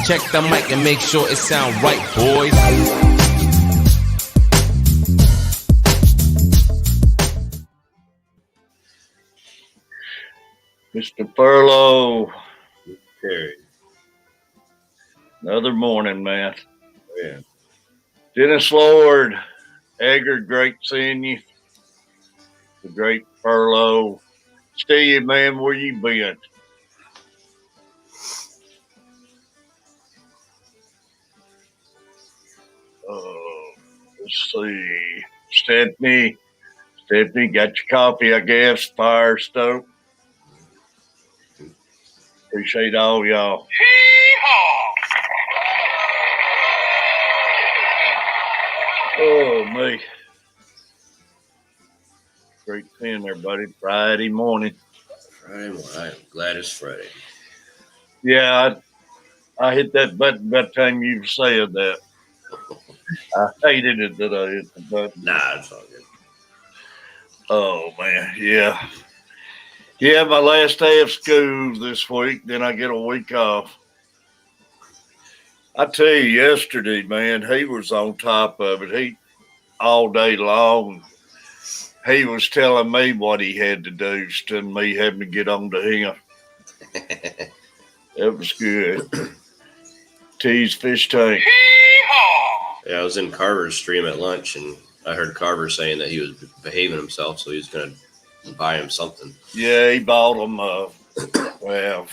Check the mic and make sure it sound right, boys. Mr. Furlow. Terry. Another morning, man. Yeah. Dennis Lord, Edgar, great seeing you. The great Furlow. Steve, man, where you been? Let's see. Stephanie, got your coffee, I guess. Fire stoked. Appreciate all y'all. Oh, me. Great seeing everybody. Friday morning. Friday morning. I am glad it's Friday. Yeah, I hit that button by the time you said that. I hated it that I hit the button. Nah, it's all good. Oh, man, yeah. Yeah, my last day of school this week, then I get a week off. I tell you, yesterday, man, he was on top of it. He, all day long, he was telling me what he had to do instead of me having to get on to him. It was good. T's fish tank. Yeah, I was in Carver's stream at lunch, and I heard Carver saying that he was behaving himself, so he was going to buy him something. Yeah, he bought him, well,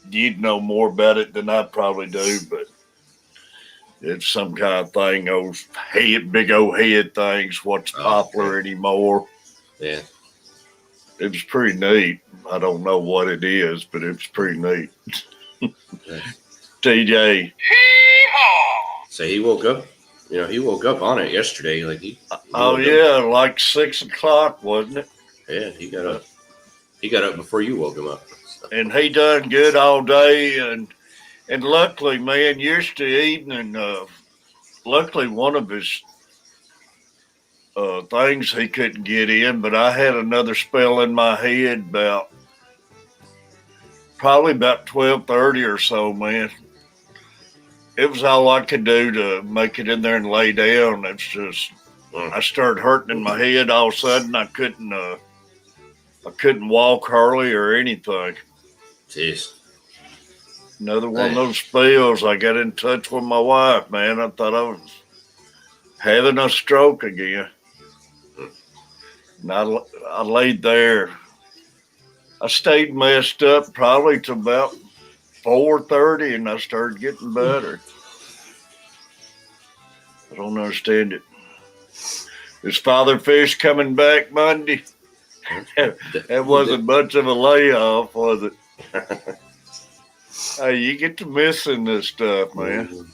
you'd know more about it than I probably do, but it's some kind of thing, those big old head things, what's popular anymore. Yeah. It was pretty neat. I don't know what it is, but it was pretty neat. Yeah. TJ. So he woke up, he woke up on it yesterday. Like like 6 o'clock, wasn't it? Yeah, he got up. He got up before you woke him up. And he done good all day, and luckily, man, yesterday evening, luckily one of his things he couldn't get in, but I had another spell in my head probably about 12:30 or so, man. It was all I could do to make it in there and lay down. It's just, I started hurting in my head all of a sudden. I couldn't walk hardly or anything. Jeez. Another one of those spells. I got in touch with my wife, man. I thought I was having a stroke again. And I laid there. I stayed messed up probably to about 4:30, and I started getting better. I don't understand it. Is Father Fish coming back Monday? That wasn't much of a layoff, was it? Hey, you get to missing this stuff, man.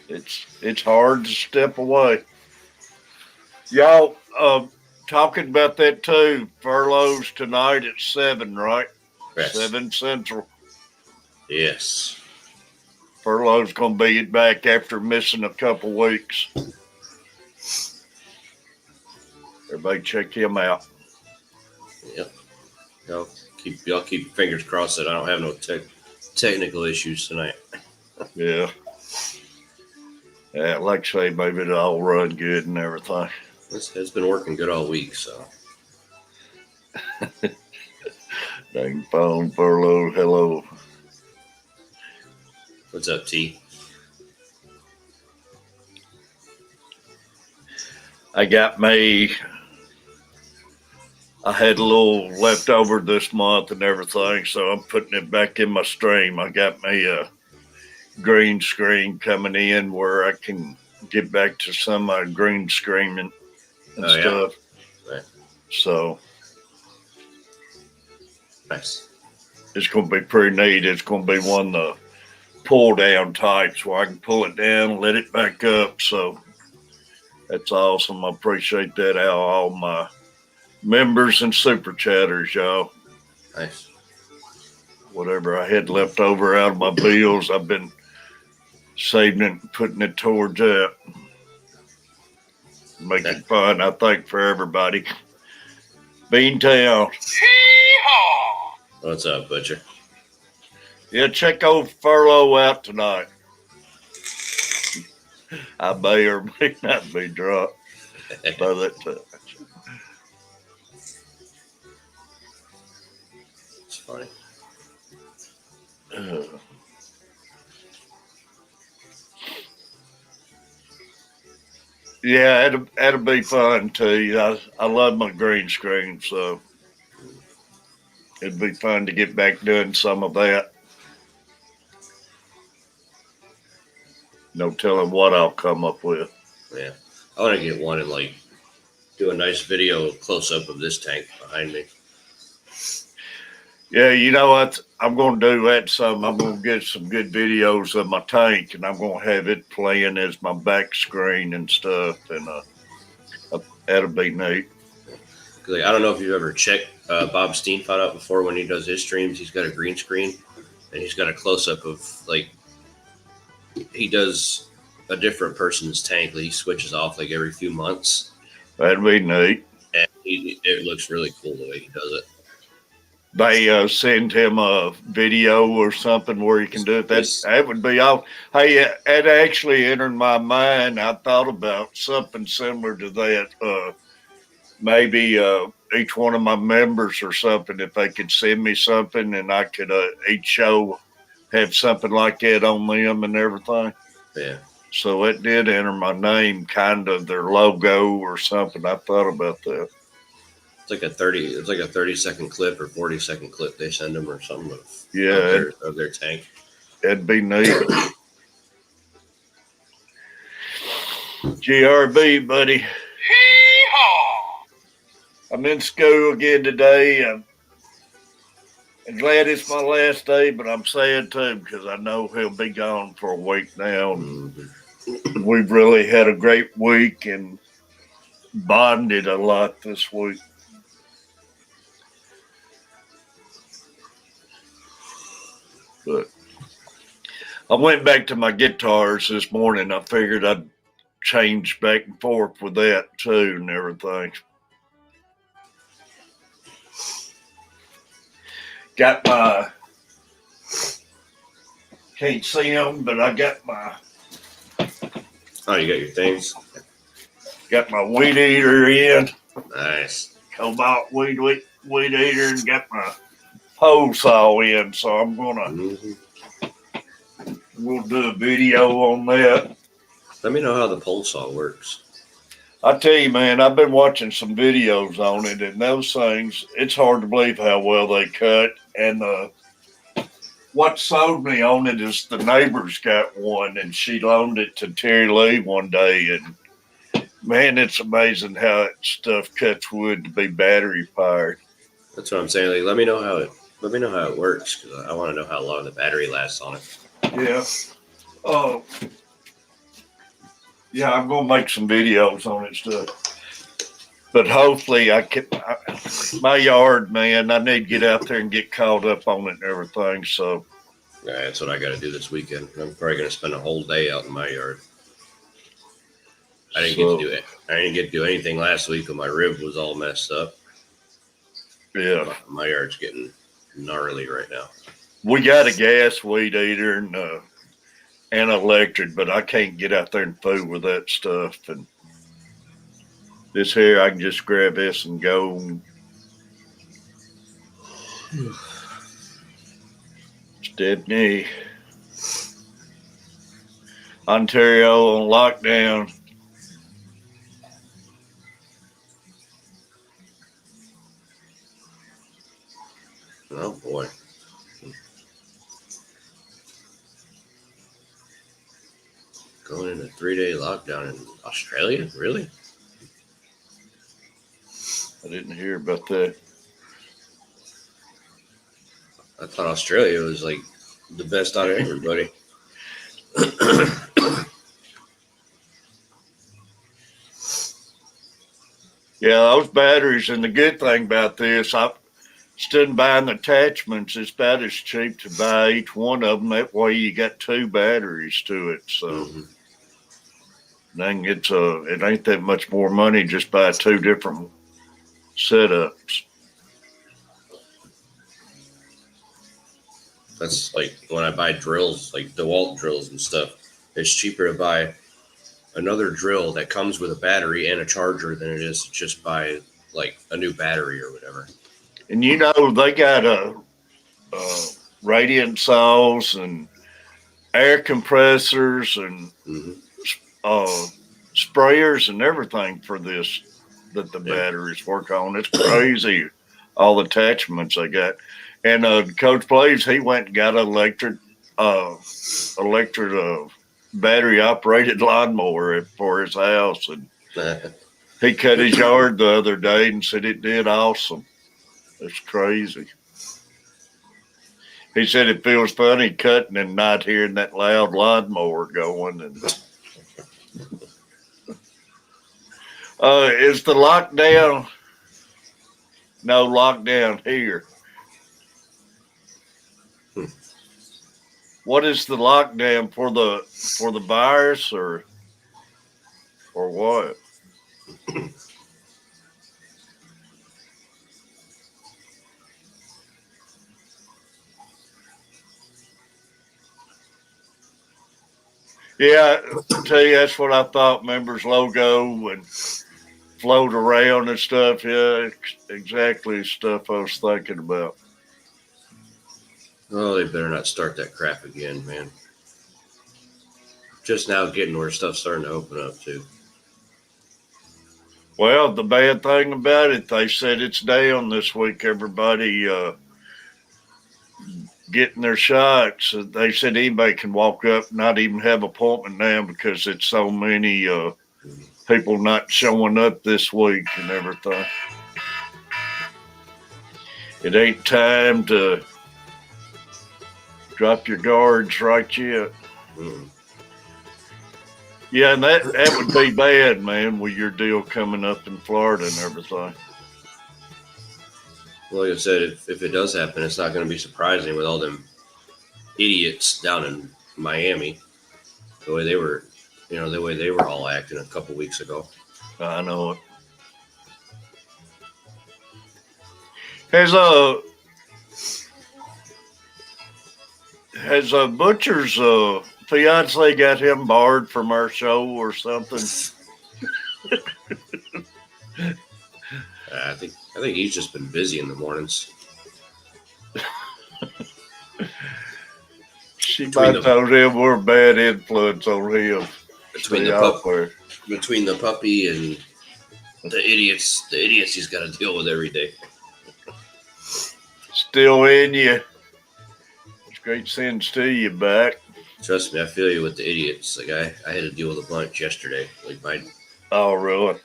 It's hard to step away. Y'all, talking about that too. Furloughs tonight at 7, right? Yes. 7 Central. Yes. Furlough's gonna be back after missing a couple weeks. Everybody check him out. Yep. Y'all keep your fingers crossed that I don't have no technical issues tonight. Yeah. Yeah, like I say, maybe it'll all run good and everything. It's been working good all week, so. Dang phone, furlough, hello. What's up, T? I had a little leftover this month and everything, so I'm putting it back in my stream. I got me a green screen coming in where I can get back to some of my green screening and stuff. Yeah. Right. So Nice. It's going to be pretty neat. It's going to be one of the pull down types where I can pull it down, let it back up. So that's awesome. I appreciate that out of all my members and super chatters, y'all. Nice. Whatever I had left over out of my bills, I've been saving it and putting it towards that. Make it fun, I think, for everybody. Beantown. What's up, Butcher? Yeah, check old Furlough out tonight. I may or may not be drunk by that time. It's funny. Yeah, it'll be fun too. I love my green screen, so it'd be fun to get back doing some of that. No telling what I'll come up with. Yeah. I want to get one and like do a nice video close up of this tank behind me. Yeah, you know what? I'm going to do that some. I'm going to get some good videos of my tank, and I'm going to have it playing as my back screen and stuff, and that'll be neat. Like, I don't know if you've ever checked Bob Steenfot out before when he does his streams. He's got a green screen, and he's got a close up of like he does a different person's tank that he switches off like every few months. That'd be neat. And it looks really cool the way he does it. They send him a video or something where he can do it. That would be all. Hey, it actually entered my mind. I thought about something similar to that. Maybe each one of my members or something, if they could send me something and I could each show have something like that on them and everything. Yeah. So it did enter my name, kind of their logo or something. I thought about that. It's like a 30-second clip or 40-second clip they send them or something of their tank. That'd be neat. GRB, buddy. I'm in school again today. I'm glad it's my last day, but I'm sad too because I know he'll be gone for a week now. Mm-hmm. We've really had a great week and bonded a lot this week. But I went back to my guitars this morning. I figured I'd change back and forth with that too and everything. Got my, can't see them, but I got my. Oh, you got your things? Got my weed eater in. Nice. Cobalt weed eater and got my hole saw in. So I'm we'll do a video on that. Let me know how the pole saw works. I tell you, man, I've been watching some videos on it, and those things, it's hard to believe how well they cut. And what sold me on it is the neighbor's got one, and she loaned it to Terry Lee one day. And man, it's amazing how that stuff cuts wood to be battery powered. That's what I'm saying. Like, let me know how it works because I want to know how long the battery lasts on it. Yeah. Oh. Yeah, I'm gonna make some videos on it stuff. But hopefully my yard, man, I need to get out there and get caught up on it and everything. So Yeah, that's what I got to do this weekend. I'm probably going to spend a whole day out in my yard. I didn't get to do it. I didn't get to do anything last week when my rib was all messed up. Yeah. My yard's getting gnarly right now. We got a gas weed eater and electric, but I can't get out there and fool with that stuff. And this here, I can just grab this and go. Stephanie, Ontario on lockdown. Oh boy. Going into 3-day lockdown in Australia? Really? I didn't hear about that. I thought Australia was like the best out of everybody. Yeah, those batteries, and the good thing about this, instead of buying attachments, it's about as cheap to buy each one of them. That way you got 2 batteries to it. So then it ain't that much more money, just buy 2 different setups. That's like when I buy drills, like DeWalt drills and stuff. It's cheaper to buy another drill that comes with a battery and a charger than it is to just buy like a new battery or whatever. And you know, they got radiant saws and air compressors and sprayers and everything for this that the batteries work on. It's crazy, all the attachments they got. And Coach Blaze, he went and got an electric battery operated lawnmower for his house, and he cut his yard the other day and said it did awesome. It's crazy. He said it feels funny cutting and not hearing that loud lawnmower going. And is the lockdown? No lockdown here. What is the lockdown for the virus or what? Yeah, I tell you, that's what I thought. Members logo and float around and stuff. Yeah, exactly stuff I was thinking about. Oh, they better not start that crap again, man. Just now getting where stuff's starting to open up, too. Well, the bad thing about it, they said it's down this week. Everybody getting their shots. They said anybody can walk up, not even have an appointment now because it's so many people not showing up this week and everything. It ain't time to drop your guards right yet. Yeah, and that would be bad, man, with your deal coming up in Florida and everything. Well, like I said, if it does happen, it's not going to be surprising with all them idiots down in Miami. The way they were, all acting a couple weeks ago. I know it. Has a Butcher's fiance got him barred from our show or something? I think he's just been busy in the mornings. She might told him we're a bad influence on him. Between the puppy and the idiots he's got to deal with every day. Still in you. It's great sends to you back. Trust me, I feel you with the idiots. Like I had to deal with a bunch yesterday. Like oh really?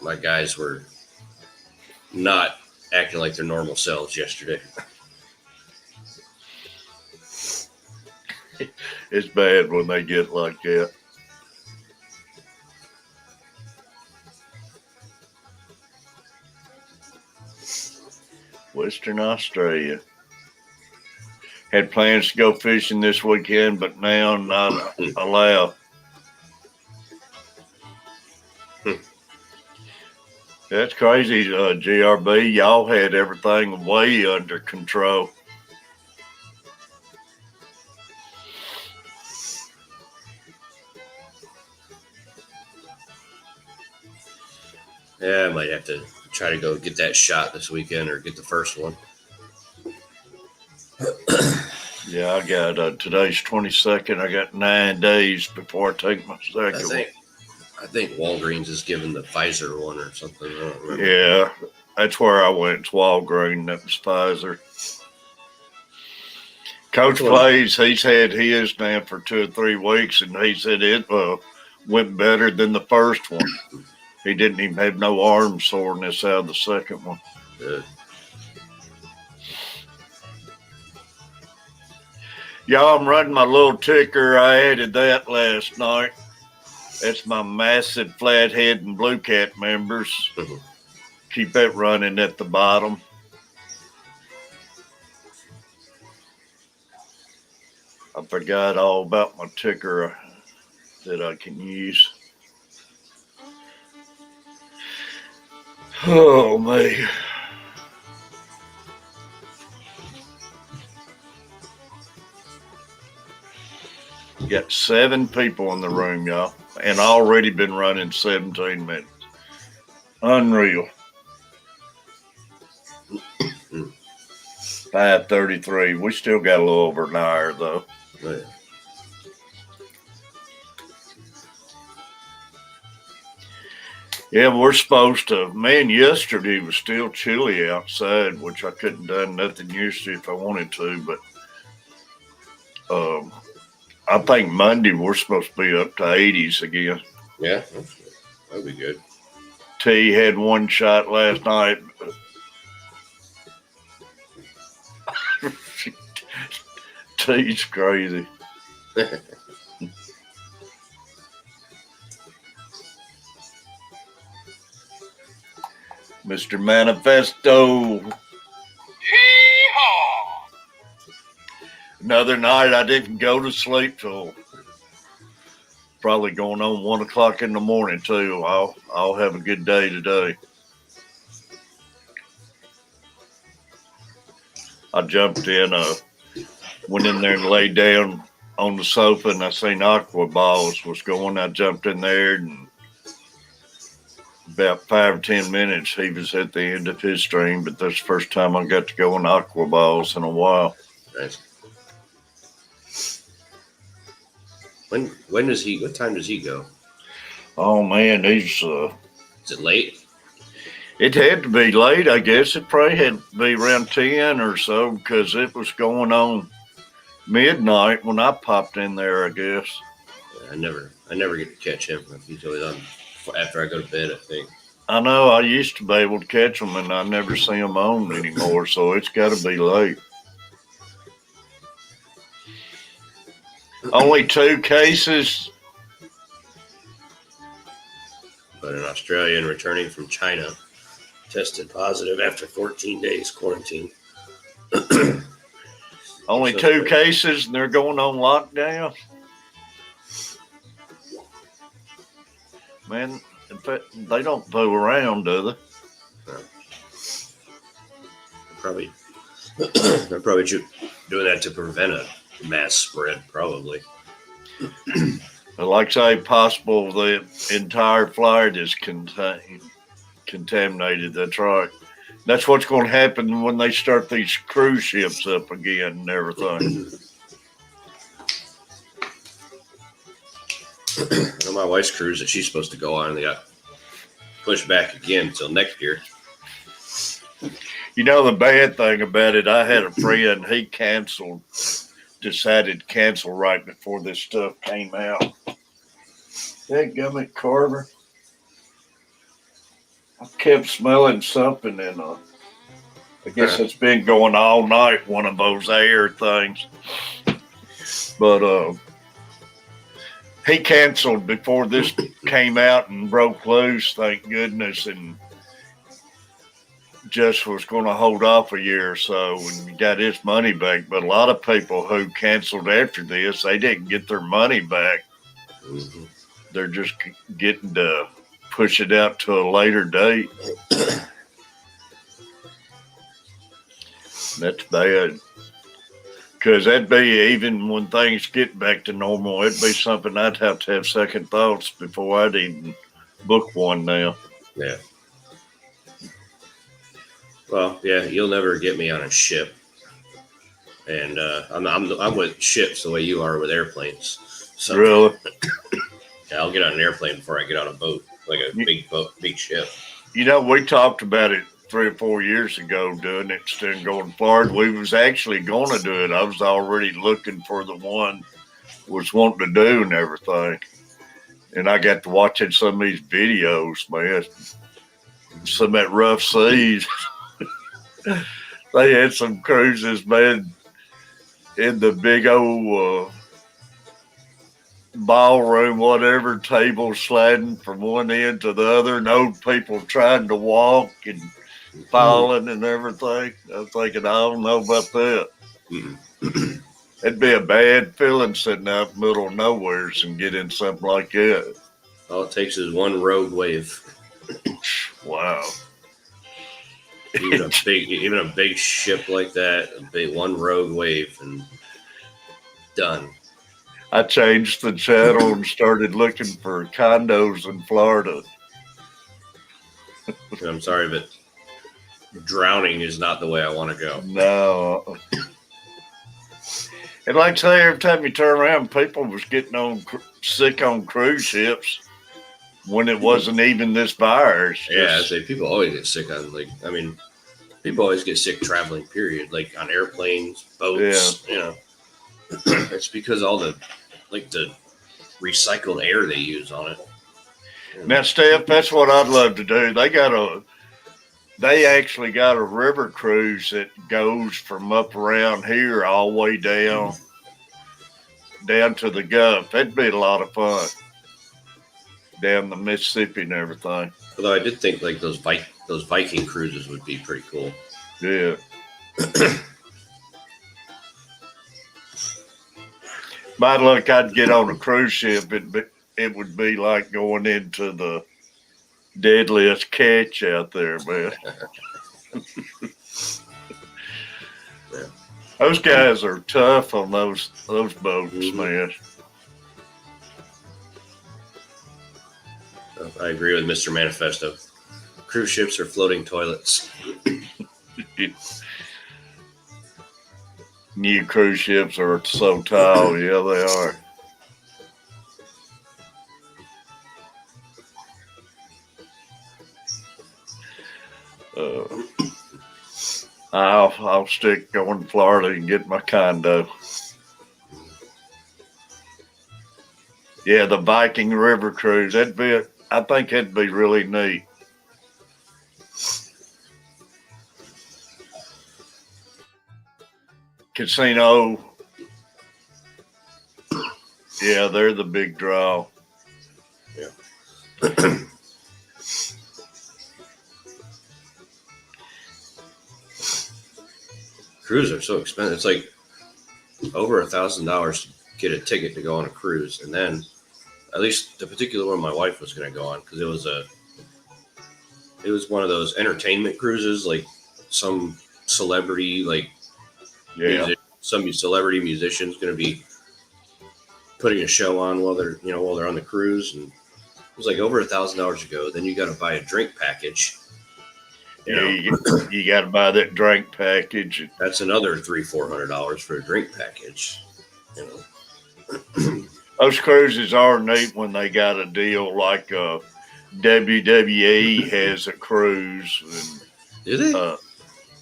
My guys were not acting like their normal selves yesterday. It's bad when they get like that. Western Australia. Had plans to go fishing this weekend, but now not allowed. That's crazy, GRB. Y'all had everything way under control. Yeah, I might have to try to go get that shot this weekend or get the first one. Yeah, I got today's 22nd. I got 9 days before I take my second one. I think Walgreens is giving the Pfizer one or something. I don't remember. Yeah, that's where I went. It's Walgreens. That was Pfizer. Coach plays. He's had his now for 2 or 3 weeks, and he said it went better than the first one. He didn't even have no arm soreness out of the second one. Good. Y'all, I'm running my little ticker. I added that last night. That's my massive flathead and blue cat members. Keep that running at the bottom. I forgot all about my ticker that I can use. Oh, man. Got 7 people in the room, y'all, and already been running 17 minutes. Unreal. 5:33. We still got a little over an hour, though. Yeah. Yeah, we're supposed to. Man, yesterday was still chilly outside, which I couldn't done nothing yesterday if I wanted to, but I think Monday we're supposed to be up to 80s again. Yeah, that'd be good. T had 1 shot last night. T's crazy. Mr. Manifesto. Hee-haw! Another night I didn't go to sleep till probably going on 1 o'clock in the morning too. I'll have a good day today. I jumped in, went in there and laid down on the sofa, and I seen Aqua Balls was going. I jumped in there, and about 5 or 10 minutes, he was at the end of his stream, but that's the first time I got to go on Aqua Balls in a while. Nice. When does he? What time does he go? Oh man, he's Is it late? it had to be late, I guess. It probably had to be around 10 or so because it was going on midnight when I popped in there, I guess. Yeah, I never get to catch him. He's always on after I go to bed, I think. I know I used to be able to catch them, and I never see them on anymore, so it's got to be late. Only 2 cases. But an Australian returning from China tested positive after 14 days quarantine. Only 2 cases, and they're going on lockdown. Man, they don't fool around, do they? No. They're probably doing that to prevent a mass spread, probably. Like say, possible the entire flight is contaminated. That's right. That's what's going to happen when they start these cruise ships up again and everything. Well, my wife's cruise that she's supposed to go on, they got pushed back again until next year. You know, the bad thing about it, I had a friend, he decided to cancel right before this stuff came out. That gummit Carver. I kept smelling something, and I guess it's been going all night, one of those air things. But he canceled before this came out and broke loose, thank goodness, and just was going to hold off a year or so and got his money back. But a lot of people who canceled after this, they didn't get their money back. Mm-hmm. They're just getting to push it out to a later date. That's bad. Because that'd be, even when things get back to normal, it'd be something I'd have to have second thoughts before I'd even book one now. Yeah. Well, yeah, you'll never get me on a ship, and I'm with ships the way you are with airplanes. So Really? yeah, I'll get on an airplane before I get on a boat, like a big boat, big ship. You know, we talked about it 3 or 4 years ago, doing it instead of going to Florida. We was actually going to do it. I was already looking for the one was wanting to do and everything. And I got to watching some of these videos, man. Some at rough seas. They had some cruises, man, in the big old ballroom, whatever, table sliding from one end to the other, and old people trying to walk and falling and everything. I was thinking, I don't know about that. It'd be a bad feeling sitting out in the middle of nowheres and get in something like that. All it takes is one rogue wave. Wow. Even a big ship like that, one rogue wave, and done. I changed the channel and started looking for condos in Florida. I'm sorry, but drowning is not the way I want to go. No. And like I say, every time you turn around, people was getting sick on cruise ships when it wasn't even this virus. Yeah, I say people always get sick on, people always get sick traveling, period, like on airplanes, boats, It's because all the recycled air they use on it. Now, Steph, that's what I'd love to do. They actually got a river cruise that goes from up around here all the way down to the Gulf. That'd be a lot of fun. Down the Mississippi and everything. Although I did think like those Viking cruises would be pretty cool. Yeah. My luck, I'd get on a cruise ship. It would be like going into the deadliest catch out there, man. Yeah. Those guys are tough on those boats, man. I agree with Mr. Manifesto. Cruise ships are floating toilets. New cruise ships are so tall. Yeah, they are. I'll stick going to Florida and get my condo. Yeah, the Viking River cruise. I think that'd be really neat. Casino. Yeah, they're the big draw. Yeah. Cruises are so expensive. It's like over $1,000 to get a ticket to go on a cruise, and then at least the particular one my wife was going to go on, because it was one of those entertainment cruises, like some celebrity some celebrity musician's going to be putting a show on while they're on the cruise, and it was like over $1,000 to go. Then you got to buy a drink package. You got to buy that drink package. That's another $300-400 for a drink package. Those cruises are neat when they got a deal like WWE has a cruise. And, do they?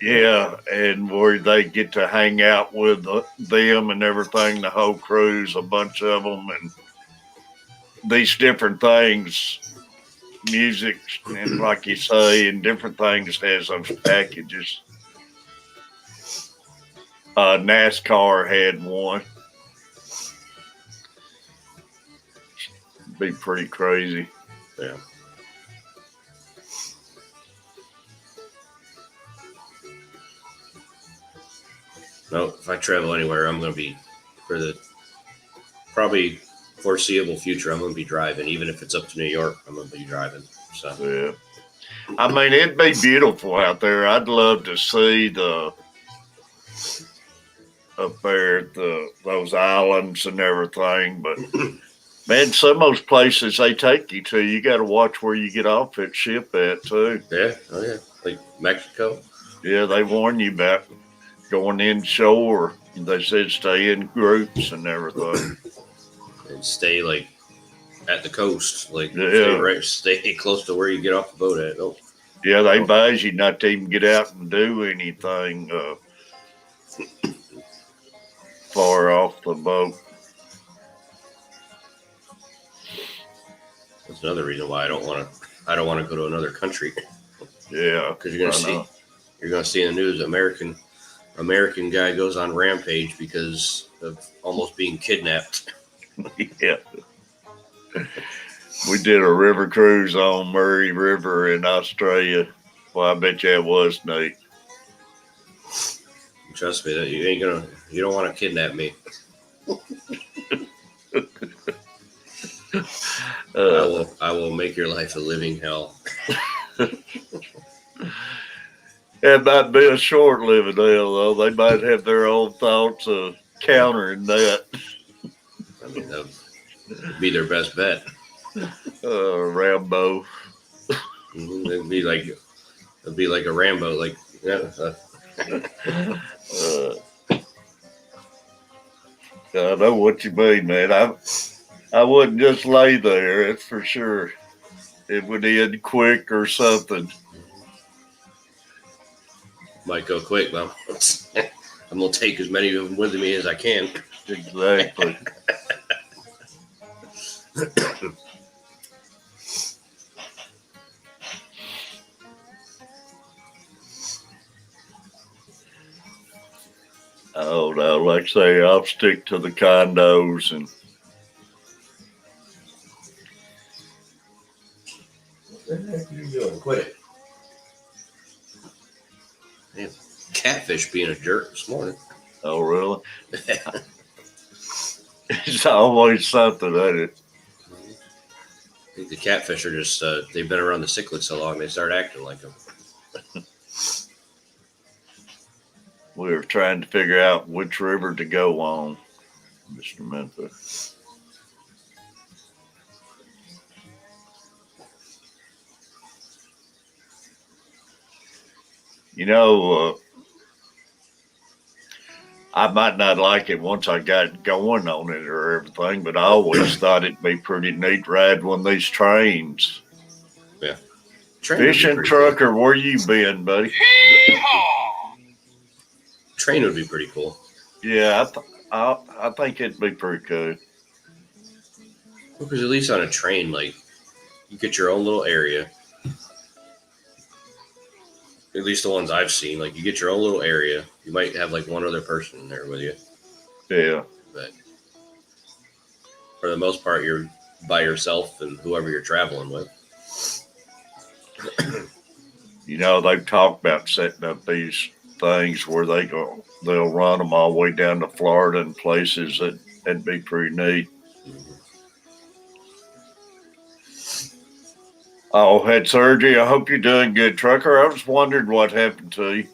Yeah, and where they get to hang out with them and everything, the whole cruise, a bunch of them, and these different things. Music, and like you say, and different things has those packages. NASCAR had one. Be pretty crazy. Yeah. No, if I travel anywhere, I'm going to be, for the probably foreseeable future, I'm going to be driving. Even if it's up to New York, I'm going to be driving. So Yeah. I mean, it'd be beautiful out there. I'd love to see up there at those islands and everything. But man, some of those places they take you to, you got to watch where you get off that ship at too. yeah, oh yeah, like Mexico. Yeah, they warn you about going inshore. They said stay in groups and everything. And stay like at the coast, like Yeah. stay close to where you get off the boat at. Oh, Yeah, they advise you not to even get out and do anything far off the boat. that's another reason why I don't want to go to another country. Yeah, Because you're gonna see in the news American guy goes on rampage because of almost being kidnapped. Yeah. We did a river cruise on Murray River in Australia. Well, I bet you it was, Nate. Trust me, that you don't want to kidnap me. I will make your life a living hell. It might be a short-lived hell, though. They might have their own thoughts of countering that. I mean, that would be their best bet. Rambo. It'd be like a Rambo, like I know what you mean, man. I wouldn't just lay there, that's for sure. It would end quick or something. might go quick, but I'm gonna take as many of them with me as I can. Exactly. Oh no, like I say, I'll stick to the condos and What the heck are you doing? Quit it. Man, Catfish being a jerk this morning. oh really? It's always something, ain't it? I think the catfish are just, they've been around the cichlid so long, they start acting like them. We were trying to figure out which river to go on, Mr. Memphis. You know, I might not like it once I got going on it or everything, but I always thought it'd be pretty neat riding one of these trains. Yeah. Fishing truck, or where you been, buddy? Train would be pretty cool. Yeah, I think it'd be pretty cool. Because at least on a train, like, you get your own little area. At least the ones I've seen, like, you get your own little area. You might have like one other person in there with you. Yeah. But for the most part, you're by yourself and whoever you're traveling with. You know, they've talked about setting up these things where they'll run them all the way down to Florida and places that'd be pretty neat. Oh, had surgery. I hope you're doing good, trucker. I was wondering what happened to you.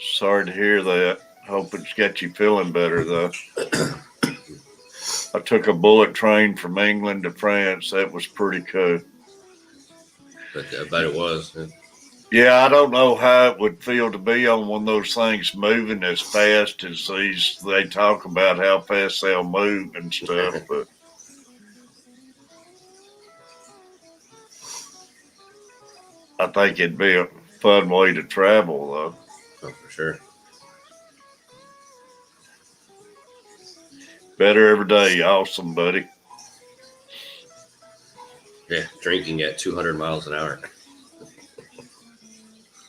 Sorry to hear that. Hope it's got you feeling better, though. I took a bullet train from England to France. That was pretty cool. But I bet it was. Yeah, I don't know how it would feel to be on one of those things moving as fast as they talk about how fast they'll move and stuff, but I think it'd be a fun way to travel, though. Oh, for sure. Better every day. Awesome, buddy. Yeah, drinking at 200 miles an hour.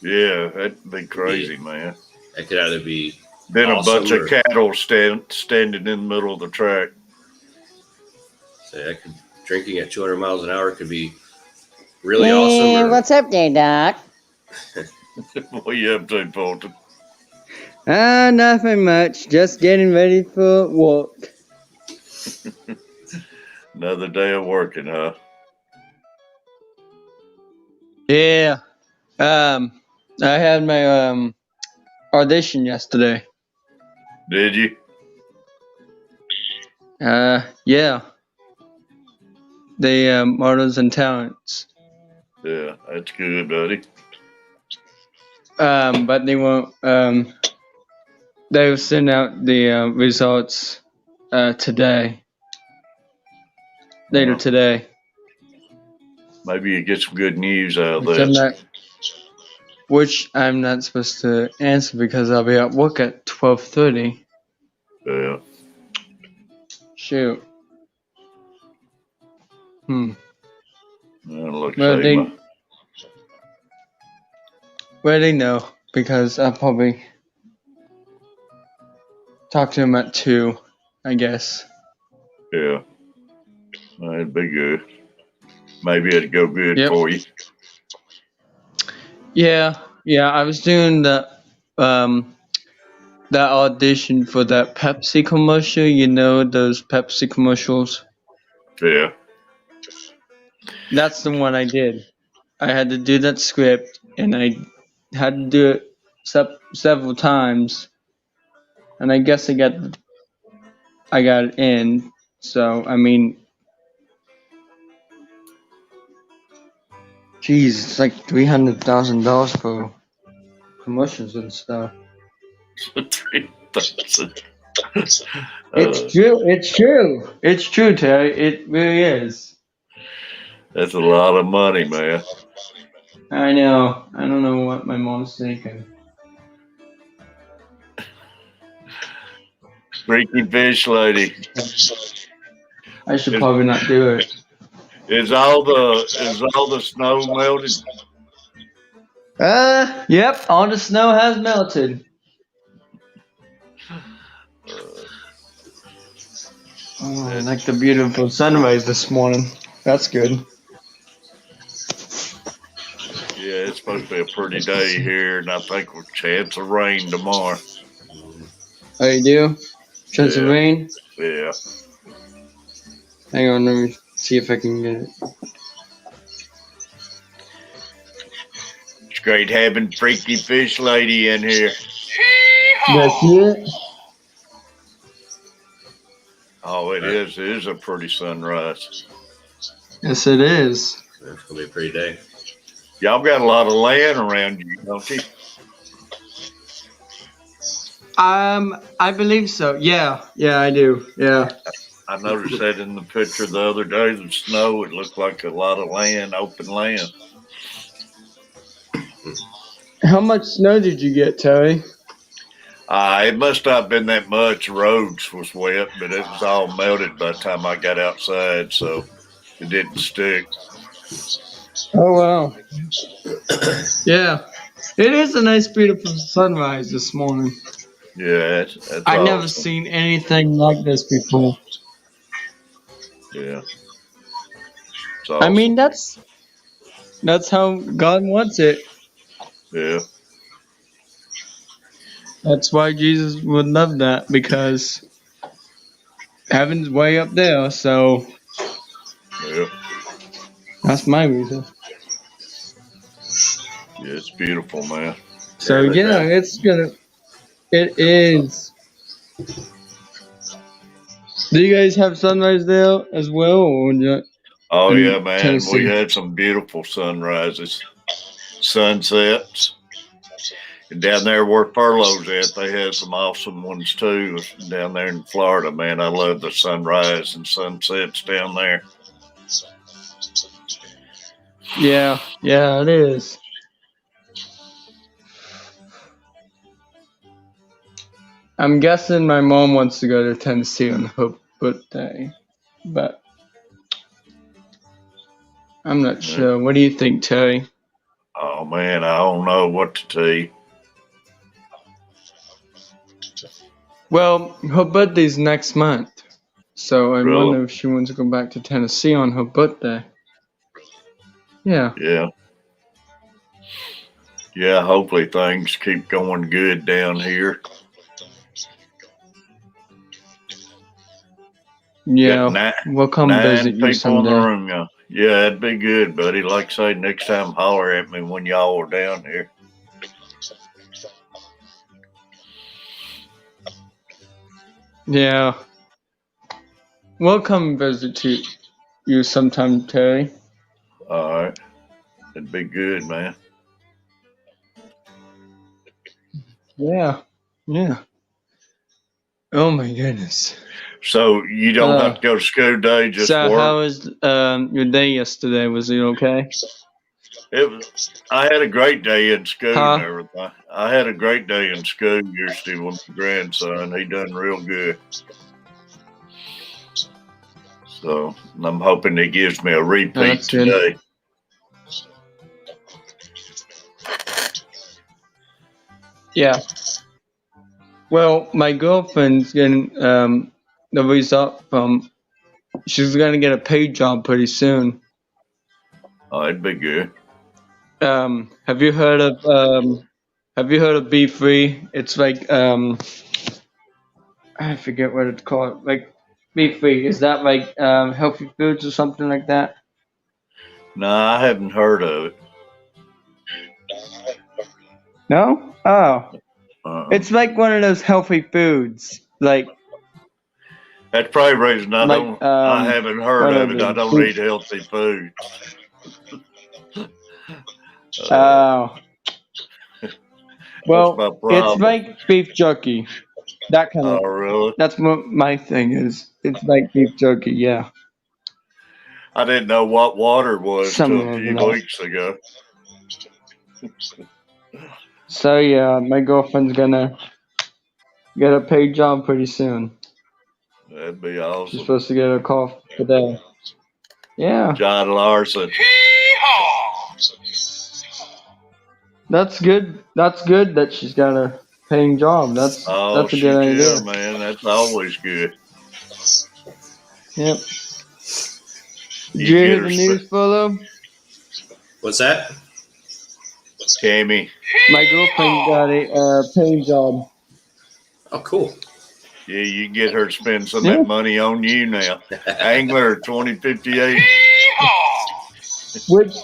Yeah, that'd be crazy, man. That could either be Then awesome, a bunch of cattle standing in the middle of the track. Drinking at 200 miles an hour could be really awesome? Or What's up there, Doc? What you up to, Fulton? Nothing much. Just getting ready for work. Another day of working, huh? Yeah. I had my audition yesterday. Did you? Yeah. The Models and Talents. Yeah, that's good, buddy. But they won't. They'll send out the results today. Later Well, today. maybe you get some good news out of Which I'm not supposed to answer because I'll be at work at 12:30. Yeah. Shoot. Well, look, Well, say they know because I'll probably talk to him at 2, I guess. yeah. Well, it'd be good. Maybe it'd go good Yep. for you. Yeah. I was doing that audition for that Pepsi commercial. You know those Pepsi commercials. Yeah. That's the one I did. I had to do that script, and I had to do it several times, and I guess I got it in. So I mean, geez, it's like $300,000 for commercials and stuff. 3,000. It's true. It's true. It's true, Terry. It really is. That's a lot of money, man. I know. I don't know what my mom's thinking. Freaky fish lady. I should probably not do it. Is all the snow melted? Yep. All the snow has melted. Oh, like the beautiful sunrise this morning. That's good. Yeah, it's supposed to be a pretty day here, and I think we're chance of rain tomorrow. Oh, you do? Chance of rain? Yeah. Hang on, let me see if I can get it. It's great having Freaky Fish Lady in here. That's it? Oh, it is. It is a pretty sunrise. Yes, it is. It's gonna be a pretty day. Y'all got a lot of land around you, don't you? I believe so. Yeah, I do. Yeah. I noticed that in the picture the other day, the snow, it looked like a lot of land, open land. How much snow did you get, Terry? It must not have been that much. Roads was wet, but it was all melted by the time I got outside, so it didn't stick. Oh, wow. Yeah. It is a nice, beautiful sunrise this morning. Yeah, that's I've awesome. never seen anything like this before. Yeah. It's awesome. I mean, that's how God wants it. Yeah. That's why Jesus would love that, because heaven's way up there, so Yeah. that's my reason. Yeah, it's beautiful, man. So yeah, it is. Do you guys have sunrise there as well, or not? Oh, In yeah, man. Tennessee? We had some beautiful sunrises, sunsets. And down there where Furlough's at, they had some awesome ones too. Down there in Florida, man, I love the sunrise and sunsets down there. Yeah, it is. I'm guessing my mom wants to go to Tennessee on her birthday, but I'm not sure. What do you think, Terry? Oh, man, I don't know what to tell you. Well, her birthday's next month, so I Really? wonder if she wants to go back to Tennessee on her birthday. Yeah. Yeah. Yeah, hopefully things keep going good down here. Yeah. Got We'll come 9 visit you people in the someday. room now. Yeah, that'd be good, buddy. Like I say, next time holler at me when y'all are down here. Yeah. We'll come visit you sometime, Terry. All right. That'd be good, man. Yeah. Yeah. Oh my goodness. So you don't have to go to school today, just So work? how was your day yesterday? Was it okay? I had a great day in school Huh? and everything. I had a great day in school yesterday with my grandson. He done real good. So I'm hoping he gives me a repeat That's good. today. Yeah. Well, my girlfriend's getting the result from. She's gonna get a paid job pretty soon. Oh, it'd be good. Have you heard of B3? It's like I forget what it's called. Like B3. Is that like healthy foods or something like that? No, I haven't heard of it. No? Oh. Uh-uh. It's like one of those healthy foods. Like That's probably the reason I Like, haven't heard what of are it. I they? don't eat healthy food. Oh. Well, my it's problem. like beef jerky. That kind of. Oh, really? That's what my thing is. It's like beef jerky. Yeah. I didn't know what water was till Something a like few that. weeks ago. So yeah, my girlfriend's gonna get a paid job pretty soon. That'd be She's awesome. supposed to get a call today. Yeah. John Larson. That's good. That's good that she's got a paying job. That's Oh, a good shoot, idea. yeah, man. That's always good. Yep. Did You you get hear her the news, Polo? What's that? Tammy. My girlfriend got a paying job. Oh, cool. Yeah, you can get her to spend some Yeah. of that money on you now. Angler 2058. Which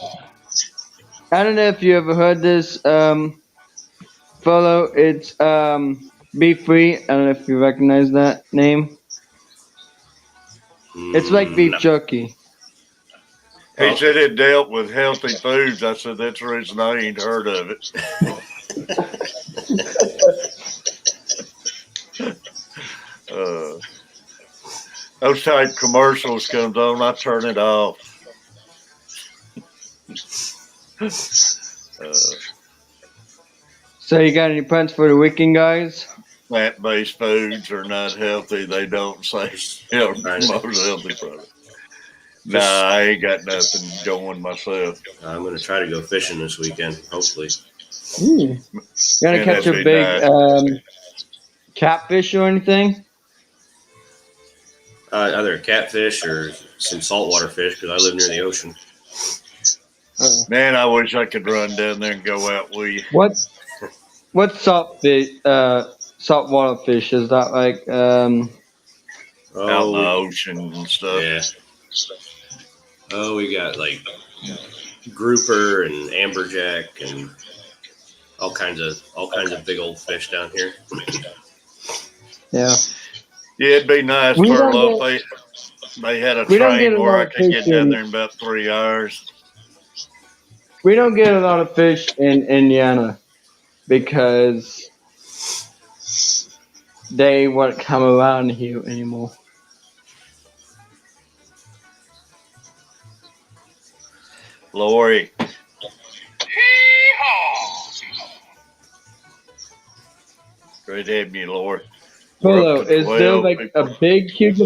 I don't know if you ever heard this, fellow. It's Be Free. I don't know if you recognize that name. It's like beef No. jerky. He said it dealt with healthy foods. I said that's the reason I ain't heard of it. Those type commercials comes on, I turn it off. So you got any plans for the weekend, guys? Plant-based foods are not healthy. They don't say most healthy product. Nah, I ain't got nothing going myself. I'm going to try to go fishing this weekend, hopefully. You gonna Yeah, catch a that'd be big nice. catfish or anything? Either a catfish or some saltwater fish because I live near the ocean. Man, I wish I could run down there and go out with you. What saltwater fish is that like? Out in the ocean and stuff. Yeah. Oh, we got like grouper and amberjack and all kinds of big old fish down here. Yeah. Yeah, it'd be nice We for a don't little. get- They had a we don't get train a where lot I of could get fish down in- there in about 3 hours. We don't get a lot of fish in Indiana because they won't come around here anymore. Lori. Great having you, Lori. Hello, is there like a big huge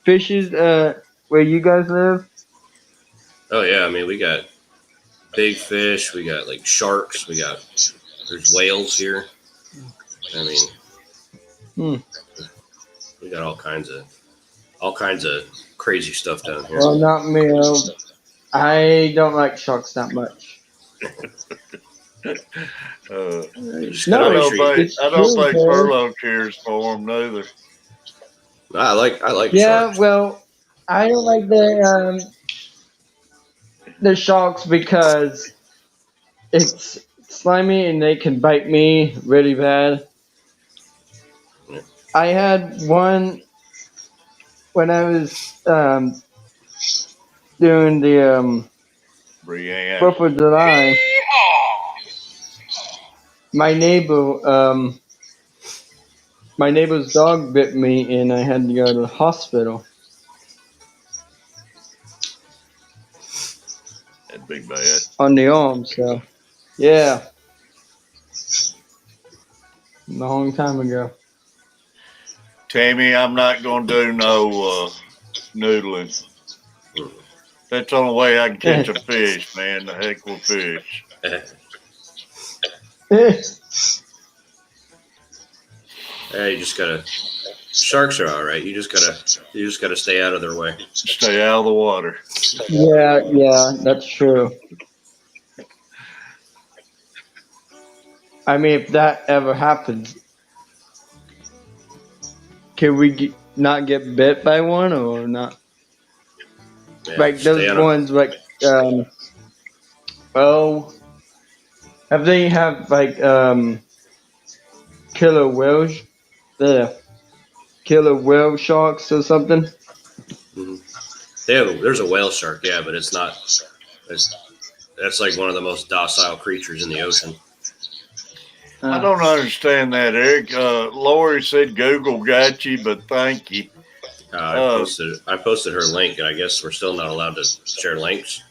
fishes where you guys live? Oh yeah, I mean we got big fish, we got like sharks, there's whales here. I mean, we got all kinds of crazy stuff down here. Well, not me. I don't like sharks that much. You just No, gotta I make don't sure you. think it's I don't true, think Terry. furlough cares for them neither. I like Yeah, sharks. well, I don't like the sharks because it's slimy and they can bite me really bad. Yeah. I had one when I was doing the Brienne. 4th of July. My neighbor, my neighbor's dog bit me, and I had to go to the hospital. That'd be bad. On the arm, so yeah, a long time ago. Tammy, I'm not gonna do no noodling. That's the only way I can catch a fish, man. The heck with fish. Hey, you just gotta. Sharks are all right. You just gotta stay out of their way. Stay out of the water. Yeah, that's true. I mean, if that ever happens, can we not get bit by one or not? Yeah, Like stay those out of. ones, like oh, have they have like killer whales? Killer whale sharks or something? There's a whale shark, yeah, but it's not. That's like one of the most docile creatures in the ocean. I don't understand that, Eric. Lori said Google got you, but thank you. I posted her link, and I guess we're still not allowed to share links.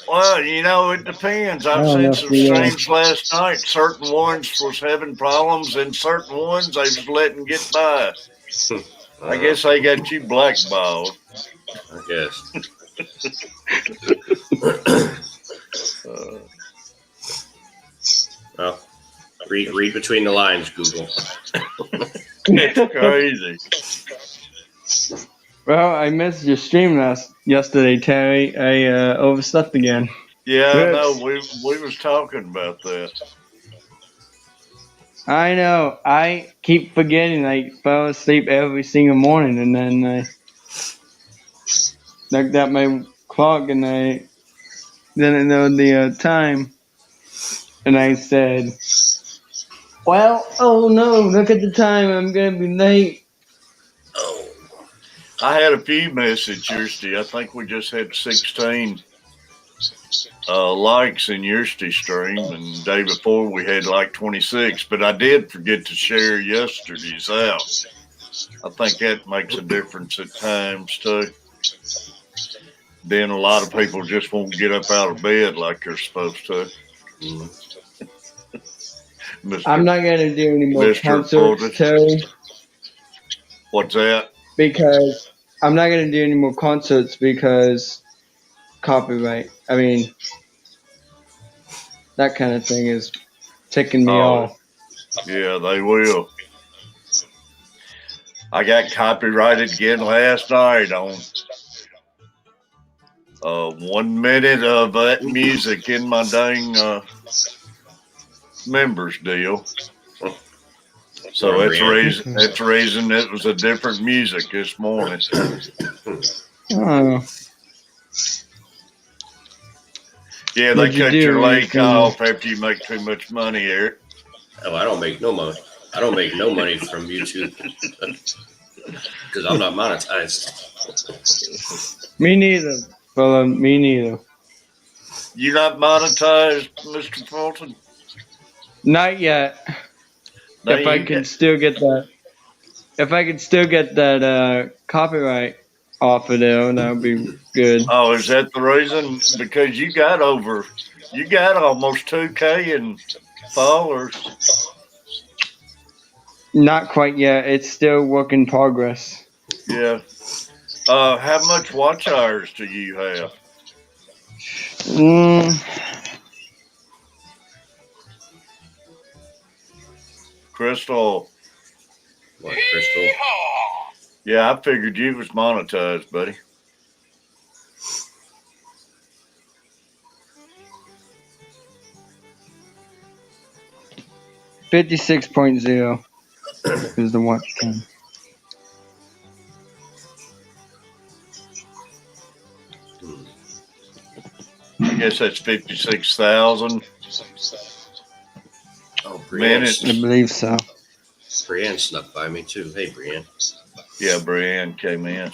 Well, it depends. I I've don't seen know some if we streams last night. Certain ones was having problems, and certain ones they was letting get by. I guess they got you blackballed. I guess. Well, read between the lines, Google. It's crazy. Well, I missed your stream yesterday, Terry. I overslept again. Yeah, I know. Whoops. We was talking about that. I know. I keep forgetting. I fell asleep every single morning, and then I looked at my clock, and I didn't know the time, and I said, "Well, oh no! Look at the time. I'm gonna be late." I had a few messages yesterday. I think we just had 16 likes in yesterday's stream, and the day before we had like 26. But I did forget to share yesterday's out. I think that makes a difference at times too. Then a lot of people just won't get up out of bed like they're supposed to. I'm not gonna do any more Mr. concerts, Fulton. Terry, What's that? because I'm not gonna do any more concerts because copyright. I mean, that kind of thing is ticking me off. Yeah, they will. I got copyrighted again last night on 1 minute of that music in my dang members deal. So that's the reason. That's the reason it was a different music this morning. Oh, Yeah, they What'd you cut do your link recently? off after you make too much money, Eric. Oh, I don't make no money. I don't make no money from YouTube because I'm not monetized. me neither. Well, me neither. You not monetized, Mr. Fulton? Not yet. No, If I you can got- still get that, if I could still get that copyright off of there, that would be good. Oh, is that the reason? Because you got almost 2K in followers. Not quite yet. It's still work in progress. Yeah. How much watch hours do you have? Crystal. What, Crystal? Yeah, I figured you was monetized, buddy. 56.0 is the watch time. I guess that's 56,000 minutes. I believe so. Brienne snuck by me too. Hey, Brienne. Yeah, Brienne came in.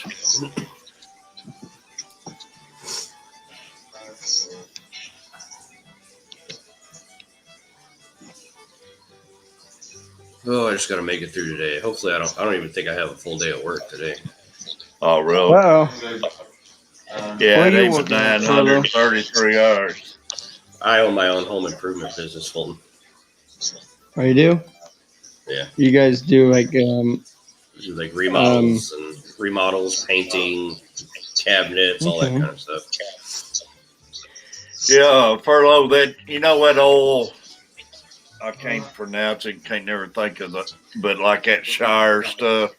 Oh, I just got to make it through today. Hopefully, I don't even think I have a full day at work today. Oh, really? Uh-oh. Yeah, Where it you ain't but working at, Furlough? 933 hours. I own my own home improvement business, Fulton. Oh, you do? Yeah. You guys do like Do like remodels, painting, cabinets, all that Okay. kind of stuff. Yeah, Furlough, that, you know that old, I can't pronounce it, can't never think of it, but like that Shire stuff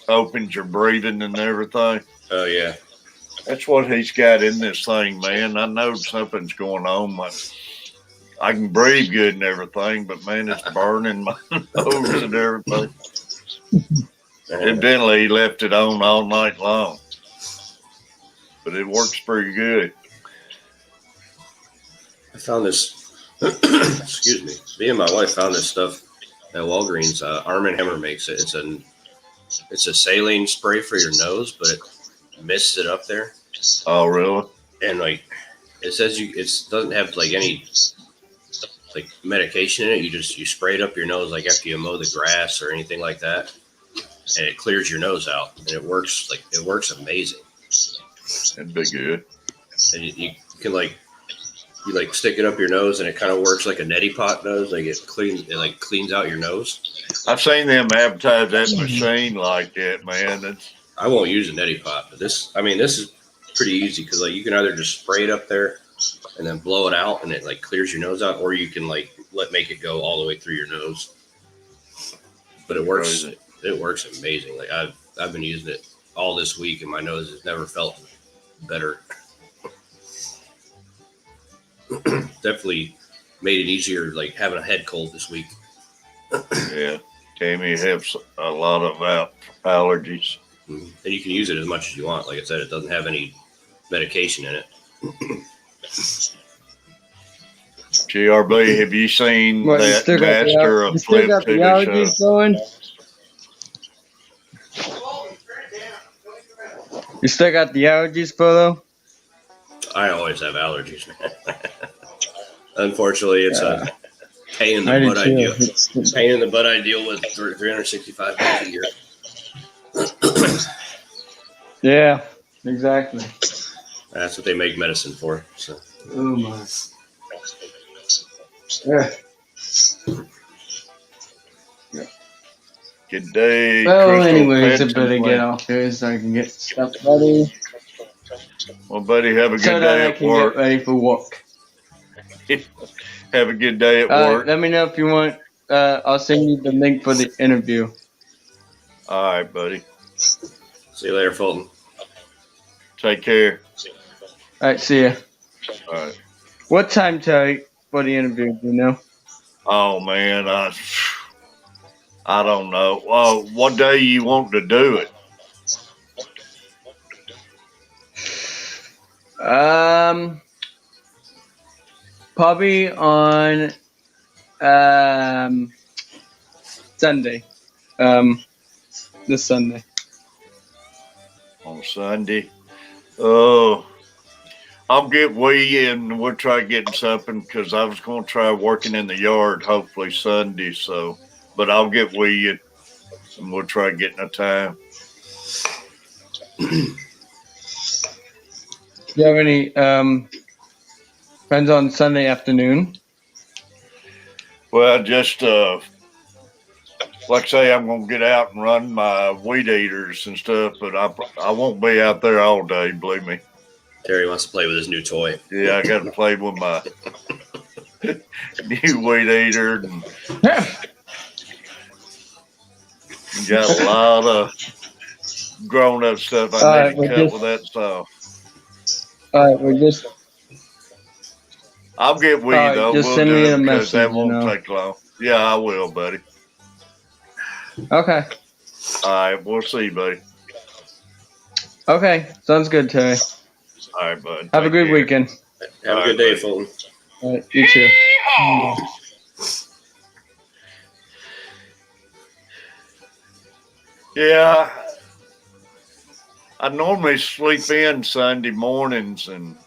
opens your breathing and everything. Oh, yeah. That's what he's got in this thing, man. I know something's going on. I can breathe good and everything, but man, it's burning my nose and everything. Evidently, he left it on all night long, but it works pretty good. I found this. Excuse me. Me and my wife found this stuff at Walgreens. Arm & Hammer makes it. It's a saline spray for your nose, but it mists it up there. Oh, really? And like it says, it doesn't have like any like medication in it. You spray it up your nose like after you mow the grass or anything like that, and it clears your nose out. And it works amazing. That'd be good. And you can you stick it up your nose, and it kind of works like a neti pot does. Like it cleans out your nose. I've seen them advertise that machine like that, man. I won't use a neti pot, but this is pretty easy because you can either just spray it up there and then blow it out, and it clears your nose out, or you can make it go all the way through your nose. But it works. Crazy. It works amazing. Like I've been using it all this week, and my nose has never felt better. Definitely made it easier, like having a head cold this week. Yeah, Tammy has a lot of allergies. And you can use it as much as you want. Like I said, it doesn't have any medication in it. GRB, have you seen that Master of Flip TV show? Going? You still got the allergies, Polo? I always have allergies, man. Unfortunately, it's a pain in the butt I deal. Pain in the butt I deal with 365 days a year. Yeah, exactly. That's what they make medicine for. So. Oh my. Yeah. Good day. Well, Crystal anyways, I Pets better and get off here so I can get stuff ready. Well, buddy, have a good So that day I at can work. get ready for work. Have a good day at work. Let me know if you want. I'll send you the link for the interview. All right, buddy. See you later, Fulton. Take care. All right, see ya. All right. What time, Terry, for the interview? Do you know? Oh man, I don't know. Well, what day you want to do it? Probably on Sunday. This Sunday. On Sunday. Oh, I'll get Wee and we'll try getting something because I was going to try working in the yard hopefully Sunday. So, but I'll get Wee and we'll try getting a time. Do you have any friends on Sunday afternoon? Well, just like I say, I'm going to get out and run my weed eaters and stuff, but I won't be out there all day, believe me. Terry wants to play with his new toy. Yeah, I got to play with my new weed eater. And got a lot of grown-up stuff I need to cut with that saw. All right, we're just I'll get with you, Alright, though. just We'll send do me it a because that message, won't take long. Yeah, I will, buddy. Okay. All right, we'll see, buddy. Okay. Sounds good, Terry. All right, bud. Have a Take good care. weekend. Have a All good right, day, buddy. Fulton. Alright, you too. Yeah, I normally sleep in Sunday mornings, and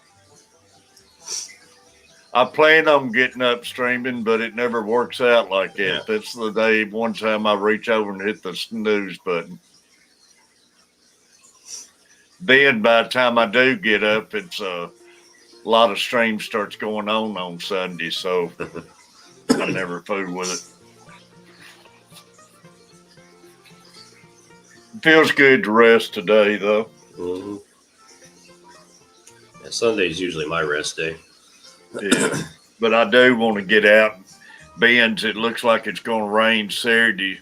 I plan on getting up streaming, but it never works out like that. Yeah. That's the day one time I reach over and hit the snooze button. Then by the time I do get up, it's a lot of stream starts going on Sunday, so I never fool with it. Feels good to rest today, though. Mm-hmm. Yeah, Sunday's usually my rest day. Yeah, but I do want to get out. Ben's, it looks like it's going to rain Saturday.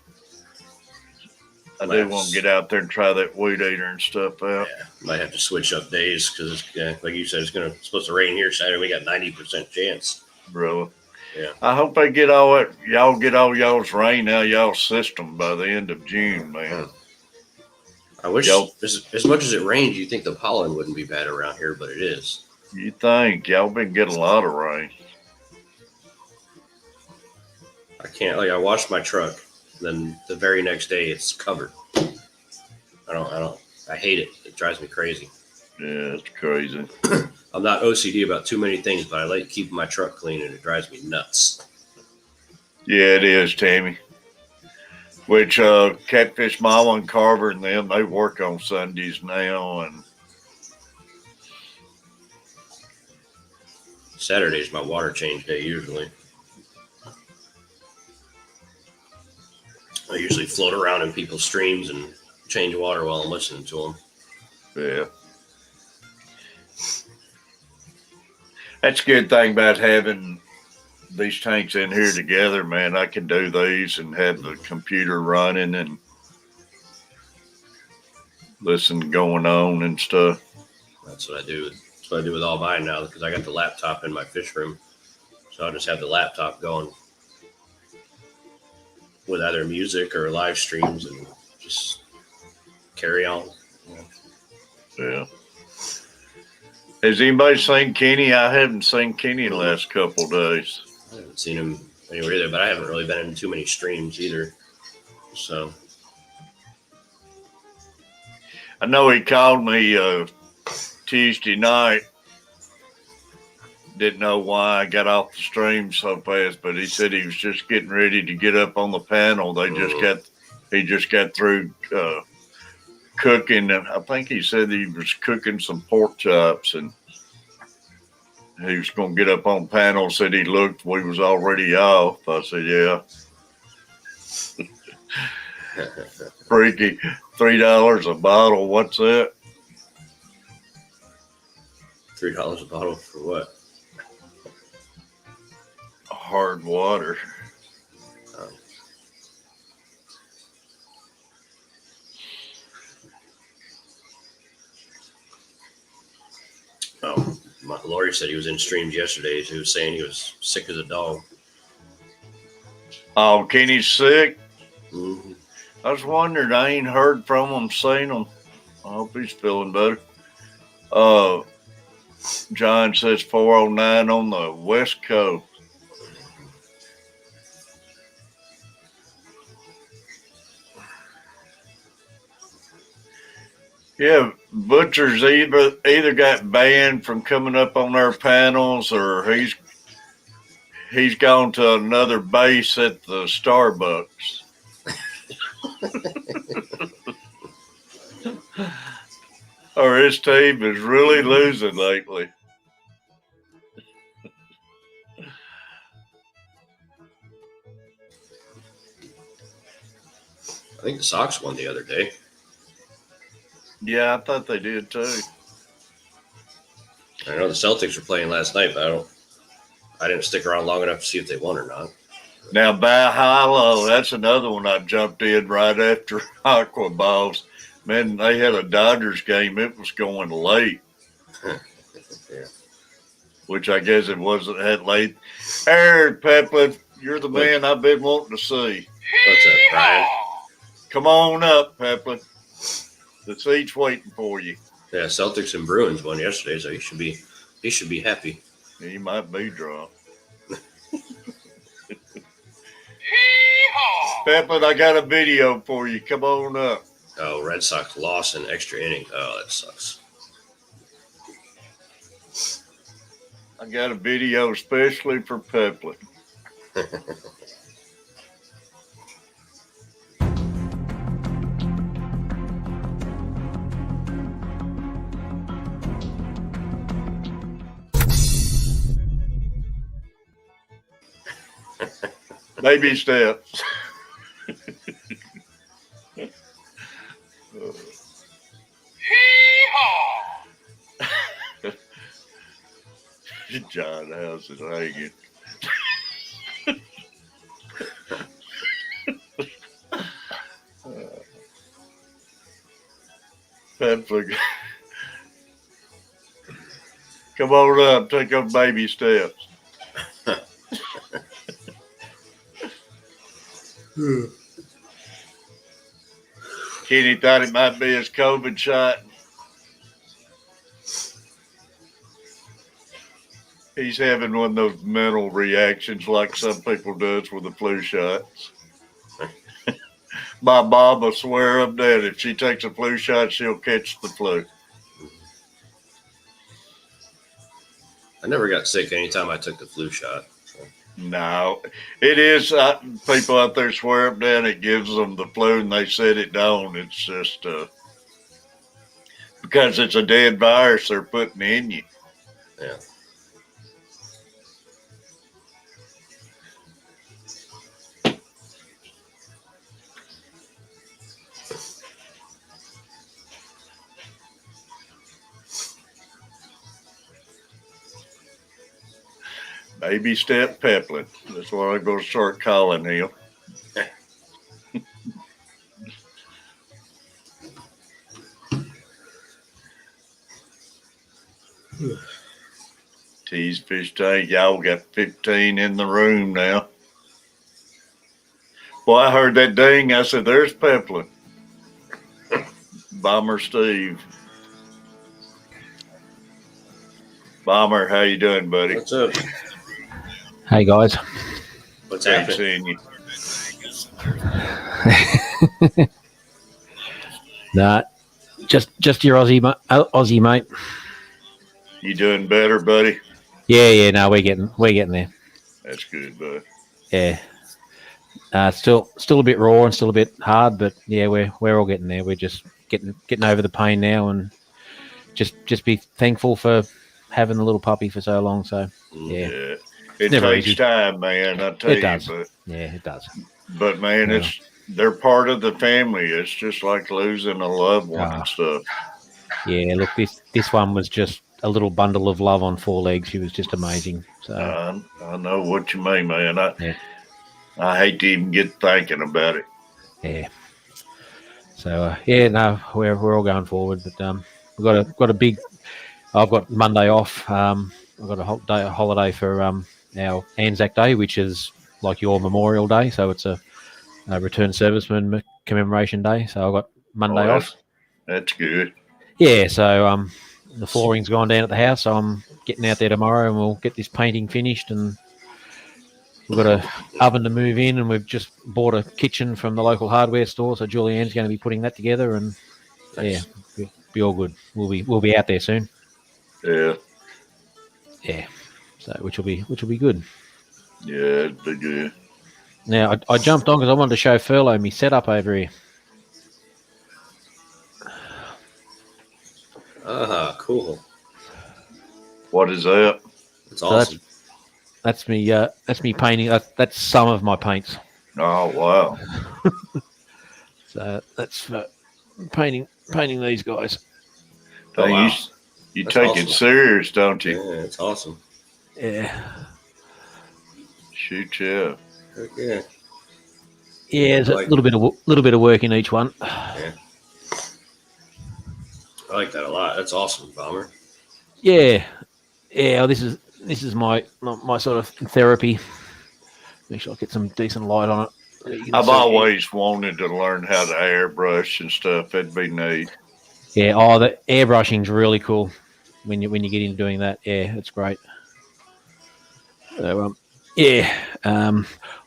I do want to get out there and try that weed eater and stuff out. Yeah, might have to switch up days because, like you said, it's supposed to rain here Saturday. We got 90% chance. Really? Yeah. I hope they get all that. Y'all get all y'all's rain out of y'all's system by the end of June, man. I wish, as much as it rains, you'd think the pollen wouldn't be bad around here, but it is. You think y'all been getting a lot of rain? I can't. I washed my truck, then the very next day it's covered. I hate it. It drives me crazy. Yeah, it's crazy. I'm not OCD about too many things, but I like keeping my truck clean, and it drives me nuts. Yeah, it is, Tammy. Which Catfish Mama and Carver and them, they work on Sundays now, and Saturday's my water change day usually. I usually float around in people's streams and change water while I'm listening to them. yeah. That's a good thing about having these tanks in here together, man. I can do these and have the computer running and listen going on and stuff. That's what I do. That's what I do with all mine now because I got the laptop in my fish room. So I'll just have the laptop going with either music or live streams and just carry on. Yeah. Has anybody seen Kenny? I haven't seen Kenny the last couple of days. I haven't seen him anywhere either, but I haven't really been in too many streams either. So I know he called me Tuesday night. Didn't know why I got off the stream so fast, but he said he was just getting ready to get up on the panel. He just got through cooking, and I think he said he was cooking some pork chops, and he was going to get up on panel. Said he looked, we was already off. I said, yeah. Freaky, $3 a bottle. What's that? $3 a bottle for what? Hard water. Oh, my lawyer said he was in streams yesterday. He was saying he was sick as a dog. Oh, Kenny's sick? Mm-hmm. I was wondering. I ain't heard from him, seen him. I hope he's feeling better. John says 409 on the West Coast. Yeah, Butcher's either got banned from coming up on our panels, or he's gone to another base at the Starbucks. Or his team is really losing lately. I think the Sox won the other day. Yeah, I thought they did too. I know the Celtics were playing last night, but I didn't stick around long enough to see if they won or not. Now, Valhalla, that's another one I jumped in right after Aqua Balls. Man, they had a Dodgers game. It was going late. Yeah. which I guess it wasn't that late. Aaron Peplin, you're the What? man I've been wanting to see. What's up, Brian? Come on up, Peplin. The seat's waiting for you. Yeah, Celtics and Bruins won yesterday, so he should be happy. He might be drunk. Peplin, I got a video for you. Come on up. Oh, Red Sox lost in extra inning. Oh, that sucks. I got a video especially for Peplin. Baby steps. John House is hanging. Peplin. Come on up, take those baby steps. Kenny thought it might be his COVID shot. He's having one of those mental reactions like some people does with the flu shots. My mom will swear up that if she takes a flu shot, she'll catch the flu. I never got sick anytime I took the flu shot. So. No, it is. People out there swear up that it gives them the flu, and they said it don't. It's just because it's a dead virus they're putting in you. Yeah. Baby step Peplin. That's what I'm going to start calling him. Tease fish tank. Y'all got 15 in the room now. Well, I heard that ding. I said, there's Peplin. Bomber Steve. Bomber, how you doing, buddy? What's up? Hey guys. What's Great happening? seeing you. Nah, just your Aussie mate. You doing better, buddy? Yeah. No, we're getting there. That's good, bud. Yeah. Still a bit raw and still a bit hard, but yeah, we're all getting there. We're just getting over the pain now, and just be thankful for having the little puppy for so long. So yeah. It never takes easy. time, man. I tell It you, does. but Yeah, it does. But man, Yeah. they're part of the family. It's just like losing a loved one and stuff. Yeah, look, this one was just a little bundle of love on four legs. She was just amazing. So I know what you mean, man. Yeah. I hate to even get thinking about it. yeah. So no, we're all going forward, but we've got a big. I've got Monday off. I've got a holiday for our Anzac Day, which is like your Memorial Day. So it's a return serviceman commemoration day. So I've got Monday off. That's good. Yeah, so the flooring's gone down at the house. So I'm getting out there tomorrow and we'll get this painting finished. And we've got a oven to move in, and we've just bought a kitchen from the local hardware store. So Julianne's going to be putting that together, and Nice. yeah, be all good. We'll be out there soon. Yeah. Yeah, so which will be good. Yeah, it'd be good. Now I jumped on because I wanted to show Furlough me setup over here. Cool. What is that? That's awesome. That's me painting. That's some of my paints. Oh, wow. So that's for painting these guys. Hey, wow. You That's take awesome. it serious, don't you? Yeah, it's awesome. Yeah, Shoot, yeah. Heck yeah. yeah. There's Like- a little bit of work in each one. I like that a lot. That's awesome, Bomber. Yeah. Well, this this is my sort of therapy. Make sure I get some decent light on it. I've always wanted to learn how to airbrush and stuff. It'd be neat. Yeah. Oh, the airbrushing's really cool when you get into doing that. Yeah, it's great. So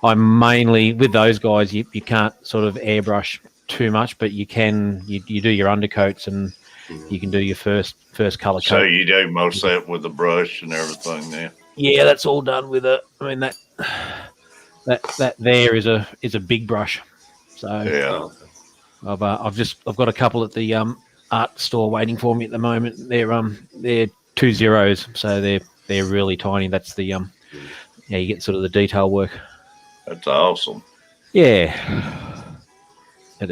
I'm mainly with those guys. You can't sort of airbrush too much, but you can. You do your undercoats and you can do your first color coat. So you do most of that with the brush and everything then. Yeah, that's all done with a. I mean that there is a big brush. So Yeah. I've got a couple at the art store waiting for me at the moment. They're 2 zeros, so they're really tiny. That's the you get sort of the detail work. That's awesome. Yeah, and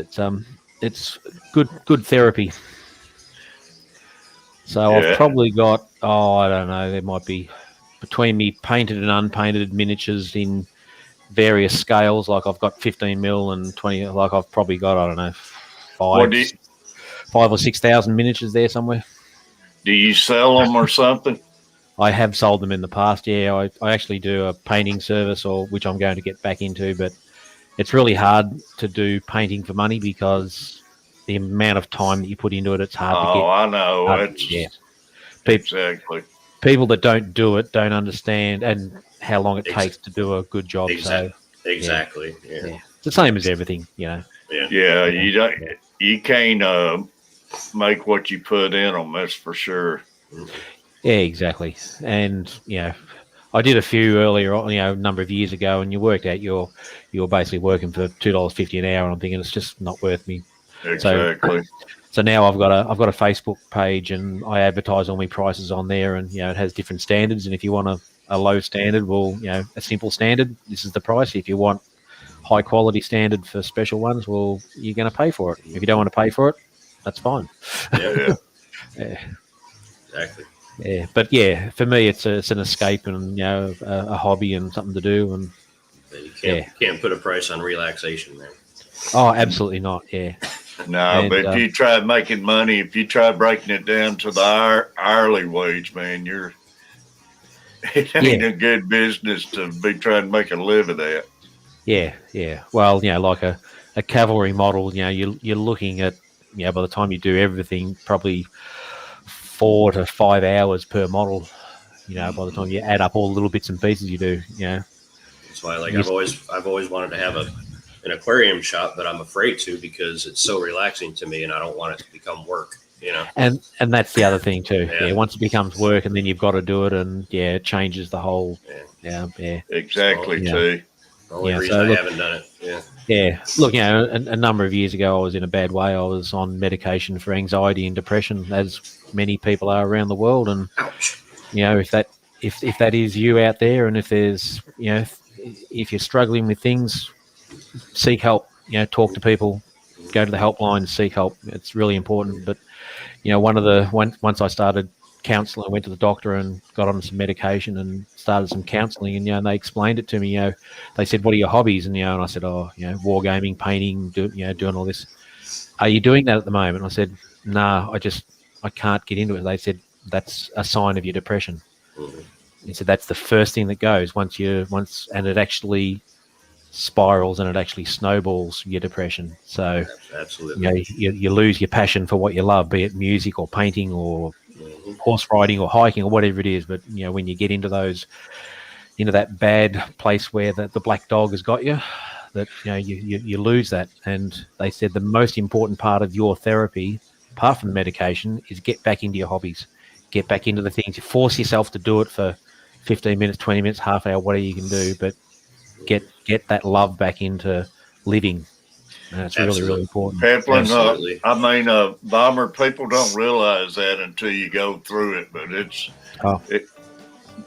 it's good therapy. So Yeah. I've probably got I don't know, there might be between me painted and unpainted miniatures in various scales. Like I've got 15 mil and 20. Like I've probably got I don't know 5 or 6,000 miniatures there somewhere. Do you sell them or something? I have sold them in the past. Yeah, I actually do a painting service, which I'm going to get back into, but it's really hard to do painting for money because the amount of time that you put into it, it's hard to get. Oh, I know. Yeah. Exactly. People that don't do it don't understand and how long it takes to do a good job. Exactly. So, Exactly. Yeah. It's the same as everything, Yeah. Yeah, you can't make what you put in them. That's for sure. Yeah, exactly. And I did a few earlier on, a number of years ago, and you worked out you're basically working for $2.50 an hour, and I'm thinking it's just not worth me. Exactly. So now I've got a Facebook page, and I advertise all my prices on there, and it has different standards. And if you want a low standard, well, a simple standard, this is the price. If you want high quality standard for special ones, well, you're going to pay for it. If you don't want to pay for it, that's fine. Yeah. Yeah. Exactly. Yeah, but for me, it's an escape and a hobby and something to do. And you can't put a price on relaxation, man. Oh, absolutely not. Yeah. No, but if you try making money, if you try breaking it down to the hourly wage, man, it ain't a good business to be trying to make a living at. Yeah. Well, like a cavalry model, you're looking at, by the time you do everything, probably 4 to 5 hours per model. By the time you add up all the little bits and pieces you do, That's why, I've always wanted to have an aquarium shop, but I'm afraid to because it's so relaxing to me, and I don't want it to become work. And that's the other thing too. Yeah. Once it becomes work, and then you've got to do it, and it changes the whole. Yeah. Exactly. The only reason I haven't done it. Yeah. Look, a number of years ago, I was in a bad way. I was on medication for anxiety and depression, as many people are around the world. And Ouch. if that is you out there, and if there's if you're struggling with things, seek help. Talk to people, go to the helpline, seek help. It's really important. But once I started counselling, I went to the doctor and got on some medication and started some counselling, and they explained it to me. They said, "What are your hobbies?" And and I said, wargaming, painting, doing all this. Are you doing that at the moment? And I said, "Nah, I can't get into it." They said, "That's a sign of your depression." Mm-hmm. He said, "That's the first thing that goes once and it actually spirals and it actually snowballs your depression." So absolutely, you lose your passion for what you love, be it music or painting or horse riding or hiking or whatever it is. But when you get into that bad place where the black dog has got you, that you lose that. And they said the most important part of your therapy, apart from the medication, is get back into your hobbies, get back into the things. You force yourself to do it for 15 minutes, 20 minutes, half hour, whatever you can do, but get that love back into living. And that's really, really important. Pamplin, Bomber, people don't realize that until you go through it, but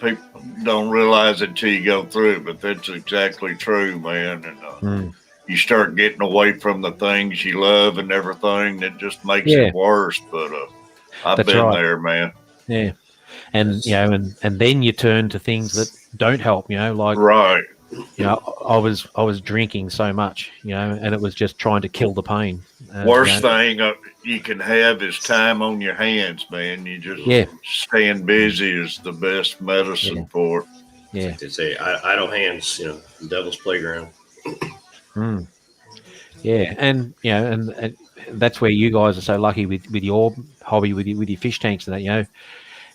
people don't realize it until you go through it, but that's exactly true, man. And you start getting away from the things you love and everything, that just makes it worse. But I've been there, man. Yeah. And and then you turn to things that don't help, like right. I was drinking so much, and it was just trying to kill the pain. Worst thing you can have is time on your hands, man. You just Yeah, staying busy is the best medicine for it. yeah. Like they say, idle hands, devil's playground. Mm. Yeah, and and that's where you guys are so lucky with your hobby, with your fish tanks and that.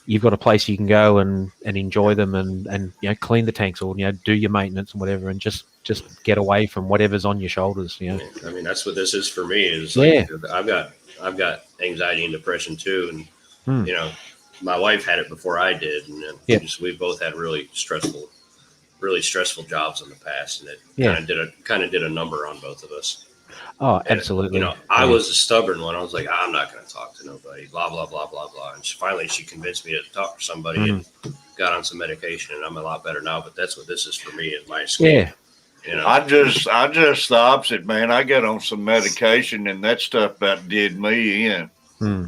You've got a place you can go and enjoy them and clean the tanks or do your maintenance and whatever, and just get away from whatever's on your shoulders. I mean, that's what this is for me. Is Yeah. like I've got anxiety and depression too, and Hmm. My wife had it before I did, and we both had really stressful jobs in the past, and it kind of did a number on both of us. Oh, absolutely. And, I was a stubborn one. I was like, I'm not going to talk to nobody, blah, blah, blah, blah, blah. And finally she convinced me to talk to somebody and got on some medication, and I'm a lot better now. But that's what this is for me at my escape. Yeah. I just the opposite, man. I got on some medication, and that stuff about did me in. Hmm.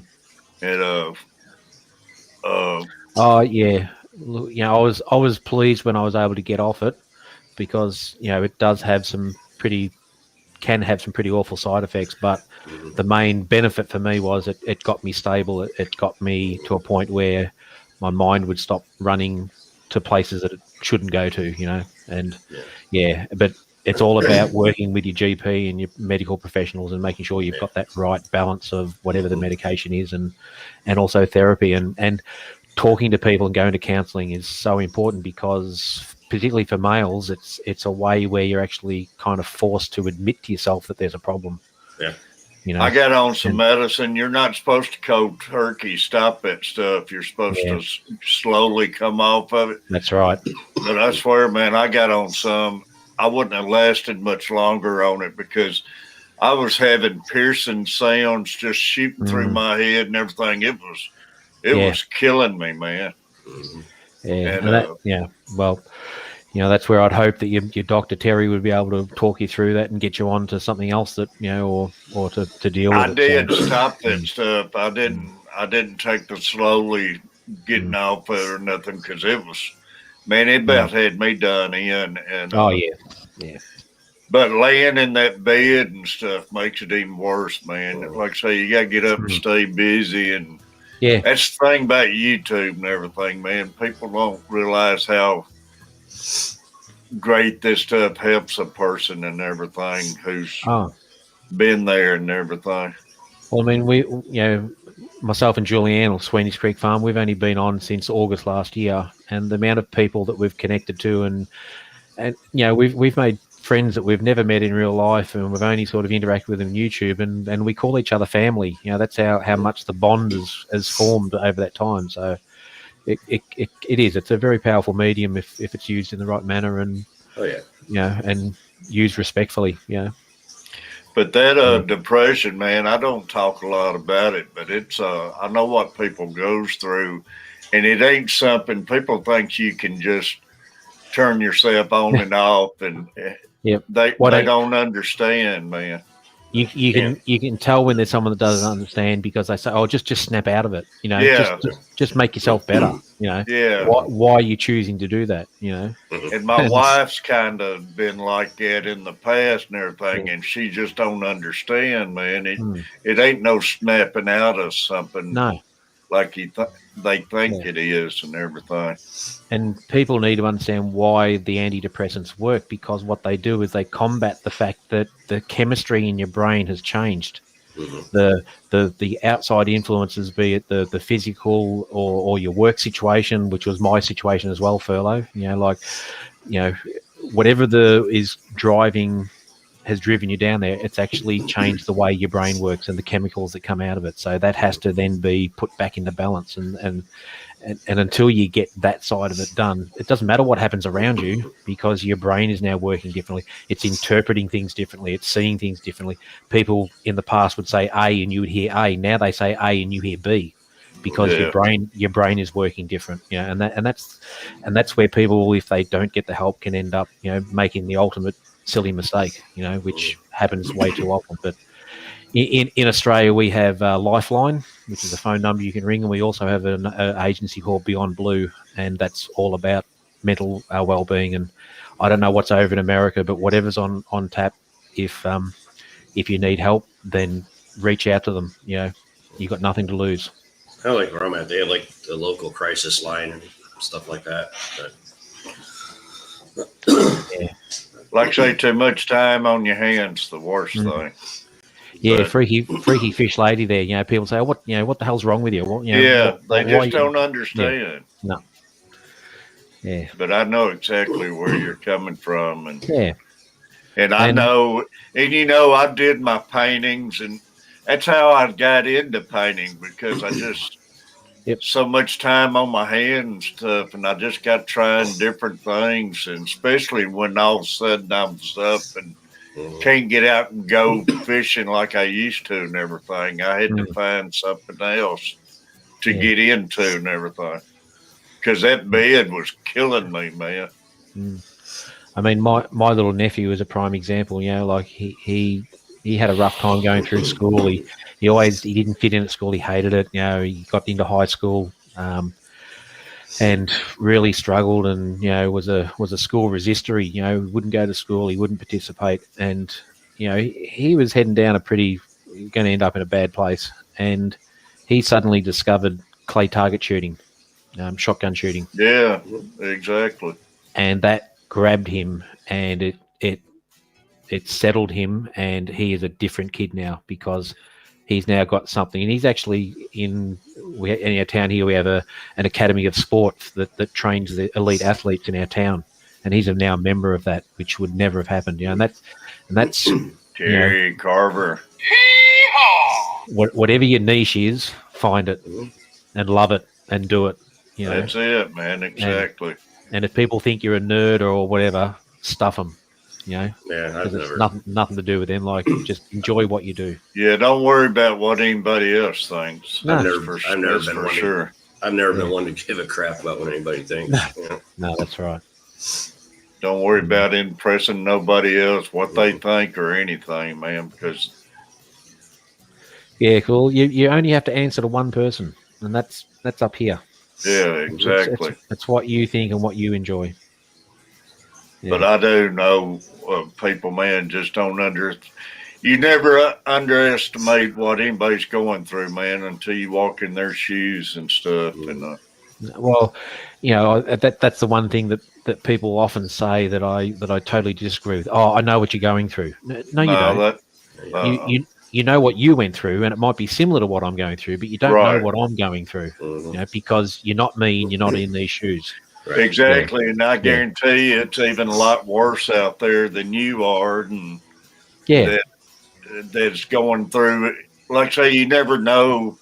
And oh yeah, I was pleased when I was able to get off it, because it does have can have some pretty awful side effects, but the main benefit for me was it got me stable. It got me to a point where my mind would stop running to places that it shouldn't go to, and but it's all about working with your GP and your medical professionals and making sure you've got that right balance of whatever the medication is, and also therapy and talking to people and going to counselling is so important, because particularly for males, it's a way where you're actually kind of forced to admit to yourself that there's a problem. Yeah. I got on some medicine. You're not supposed to cold turkey stop that stuff. You're supposed to slowly come off of it. That's right. But I swear, man, I got on some. I wouldn't have lasted much longer on it, because I was having piercing sounds just shooting through my head and everything. It was killing me, man. Yeah, well, that's where I'd hope that your Dr. Terry would be able to talk you through that and get you on to something else that or to deal with. I did stop that stuff. I didn't take the slowly getting off it or nothing, because it was, man, it about had me done in. And yeah. But laying in that bed and stuff makes it even worse, man. Like I say, you got to get up and stay busy, and that's the thing about YouTube and everything, man. People don't realize how great this stuff helps a person and everything who's been there and everything. Well, I mean, we, myself and Julianne of Sweeney's Creek Farm, we've only been on since August last year, and the amount of people that we've connected to, and we've made friends that we've never met in real life, and we've only sort of interacted with them on YouTube, and we call each other family. That's how much the bond has formed over that time. So it's a very powerful medium if it's used in the right manner, and and used respectfully. But that depression, man, I don't talk a lot about it, but it's I know what people goes through, and it ain't something people think you can just turn yourself on and off, and they don't understand, man. You can tell when there's someone that doesn't understand, because they say, "Oh, just snap out of it," just make yourself better. Why are you choosing to do that? And my wife's kind of been like that in the past and everything, and she just don't understand, man. It ain't no snapping out of something. No. Like they think it is and everything. And people need to understand why the antidepressants work, because what they do is they combat the fact that the chemistry in your brain has changed. The outside influences, be it the physical or your work situation, which was my situation as well, furlough. Whatever has driven you down there, it's actually changed the way your brain works and the chemicals that come out of it. So that has to then be put back into balance. And until you get that side of it done, it doesn't matter what happens around you, because your brain is now working differently. It's interpreting things differently. It's seeing things differently. People in the past would say A and you would hear A. Now they say A and you hear B, because your brain is working different. And that's where people, if they don't get the help, can end up making the ultimate silly mistake, which happens way too often. But in Australia, we have Lifeline, which is a phone number you can ring, and we also have an agency called Beyond Blue, and that's all about mental well-being. And I don't know what's over in America, but whatever's on tap, if you need help, then reach out to them. You know, you've got nothing to lose. Kind of like where I'm at, they have like the local crisis line and stuff like that. But Yeah. Like I say, too much time on your hands, the worst thing. Yeah, But- freaky fish lady there. You know, people say, what the hell's wrong with you? What, you know, they why just you- don't understand. No. Yeah. But I know exactly where you're coming from, and Yeah. I And- know, and I did my paintings, and that's how I got into painting, because I just Yep. so much time on my hands and stuff, and I just got trying different things, and especially when all of a sudden I was up and can't get out and go fishing like I used to and everything. I had to find something else to get into and everything, because that bed was killing me, man. I mean, my little nephew is a prime example. You know, like he had a rough time going through school. He didn't fit in at school. He hated it. You know, he got into high school and really struggled, and you know was a school resister. He, you know, wouldn't go to school. He wouldn't participate, and you know he was heading down going to end up in a bad place. And he suddenly discovered clay target shooting, shotgun shooting. Yeah, exactly. And that grabbed him, and it settled him, and he is a different kid now because he's now got something. And he's actually in our town here. We have an academy of sports that trains the elite athletes in our town, and he's now a member of that, which would never have happened. You know, and that's Terry Carver. Whatever your niche is, find it and love it and do it. You know, That's it, man. Exactly. And if people think you're a nerd or whatever, stuff them. You know, yeah, I've never. nothing to do with them. Like, just enjoy what you do. Yeah, don't worry about what anybody else thinks. No. I've never That's been for one sure. I've never been one to give a crap about what anybody thinks. You know? No, that's right. Don't worry about impressing nobody else, what they think or anything, man, because Yeah, cool. You only have to answer to one person, and that's up here. yeah, exactly. It's what you think and what you enjoy. Yeah. But I do know people, man, just don't you never underestimate what anybody's going through, man, until you walk in their shoes and stuff. And Well, you know, that's the one thing that people often say that I totally disagree with. Oh, I know what you're going through. No, you don't. You know what you went through, and it might be similar to what I'm going through, but you don't know what I'm going through. You know, because you're not me and you're not in these shoes. Right. Exactly, and I guarantee you it's even a lot worse out there than you are, and that's going through it. Like I say, you never know.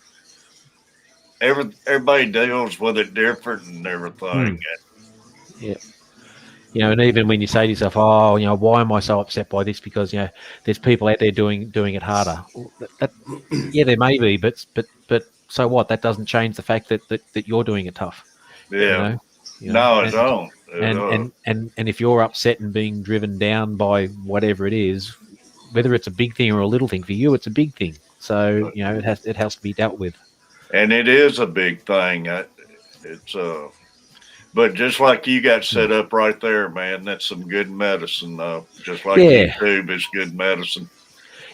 Everybody deals with it different and everything. Yeah. You know, and even when you say to yourself, "Oh, you know, why am I so upset by this?" Because you know, there's people out there doing it harder. Yeah, there may be, but so what? That doesn't change the fact that you're doing it tough. Yeah. You know? No, it don't. And if you're upset and being driven down by whatever it is, whether it's a big thing or a little thing, for you it's a big thing. So you know, it has to be dealt with. And it is a big thing. But just like you got set up right there, man, that's some good medicine, though. Just like YouTube is good medicine.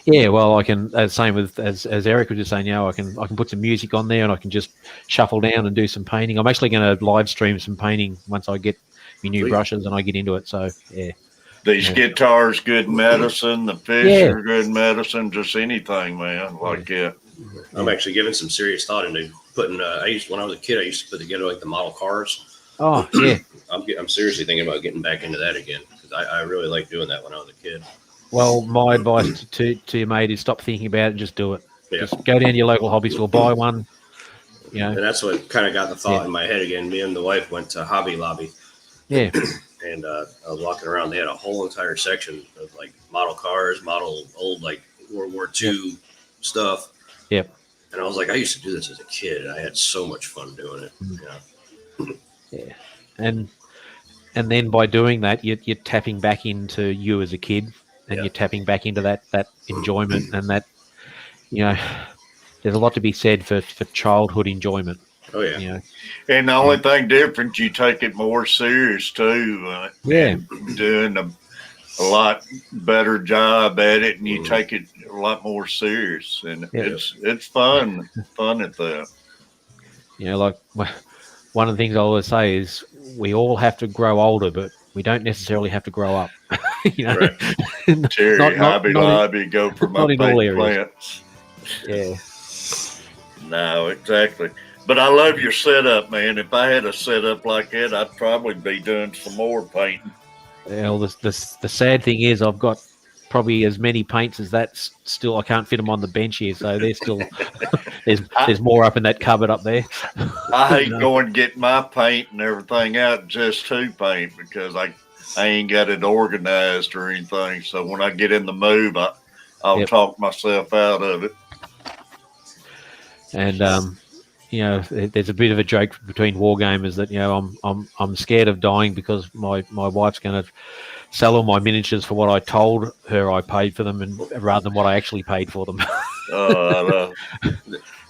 Yeah, well, I can. Same with as Eric was just saying. You know, I can put some music on there, and I can just shuffle down and do some painting. I'm actually going to live stream some painting once I get my new brushes and I get into it. So yeah, these guitars, good medicine. The fish are good medicine. Just anything, man. I'm actually giving some serious thought into putting. When I was a kid, I used to put together like the model cars. Oh yeah, I'm seriously thinking about getting back into that again because I really liked doing that when I was a kid. Well, my advice to your mate is stop thinking about it and just do it. Yeah. Just go down to your local hobby store, buy one. You know, and that's what kind of got the thought in my head again. Me and the wife went to Hobby Lobby. Yeah. And I was walking around. They had a whole entire section of like model cars, old like World War II stuff. Yep. And I was like, I used to do this as a kid, and I had so much fun doing it. Yeah. And then by doing that, you're tapping back into you as a kid, and you're tapping back into that enjoyment, and that, you know, there's a lot to be said for childhood enjoyment. Oh yeah. You know, And the only thing different, you take it more serious too, Yeah. and doing a lot better job at it, and you take it a lot more serious, and Yeah. it's fun at that. you know, like one of the things I always say is we all have to grow older, but we don't necessarily have to grow up. you know, Right. Terry, hobby lobby, go for my not in all fake areas. plants. Yeah. No, exactly. But I love your setup, man. If I had a setup like that, I'd probably be doing some more painting. Well, the sad thing is I've got probably as many paints as that. Still, I can't fit them on the bench here, so they're still there's more up in that cupboard up there. I hate going and getting my paint and everything out just to paint because I ain't got it organized or anything. So when I get in the mood, I'll talk myself out of it. And you know, there's a bit of a joke between war gamers that, you know, I'm scared of dying because my wife's going to sell all my miniatures for what I told her I paid for them, and rather than what I actually paid for them.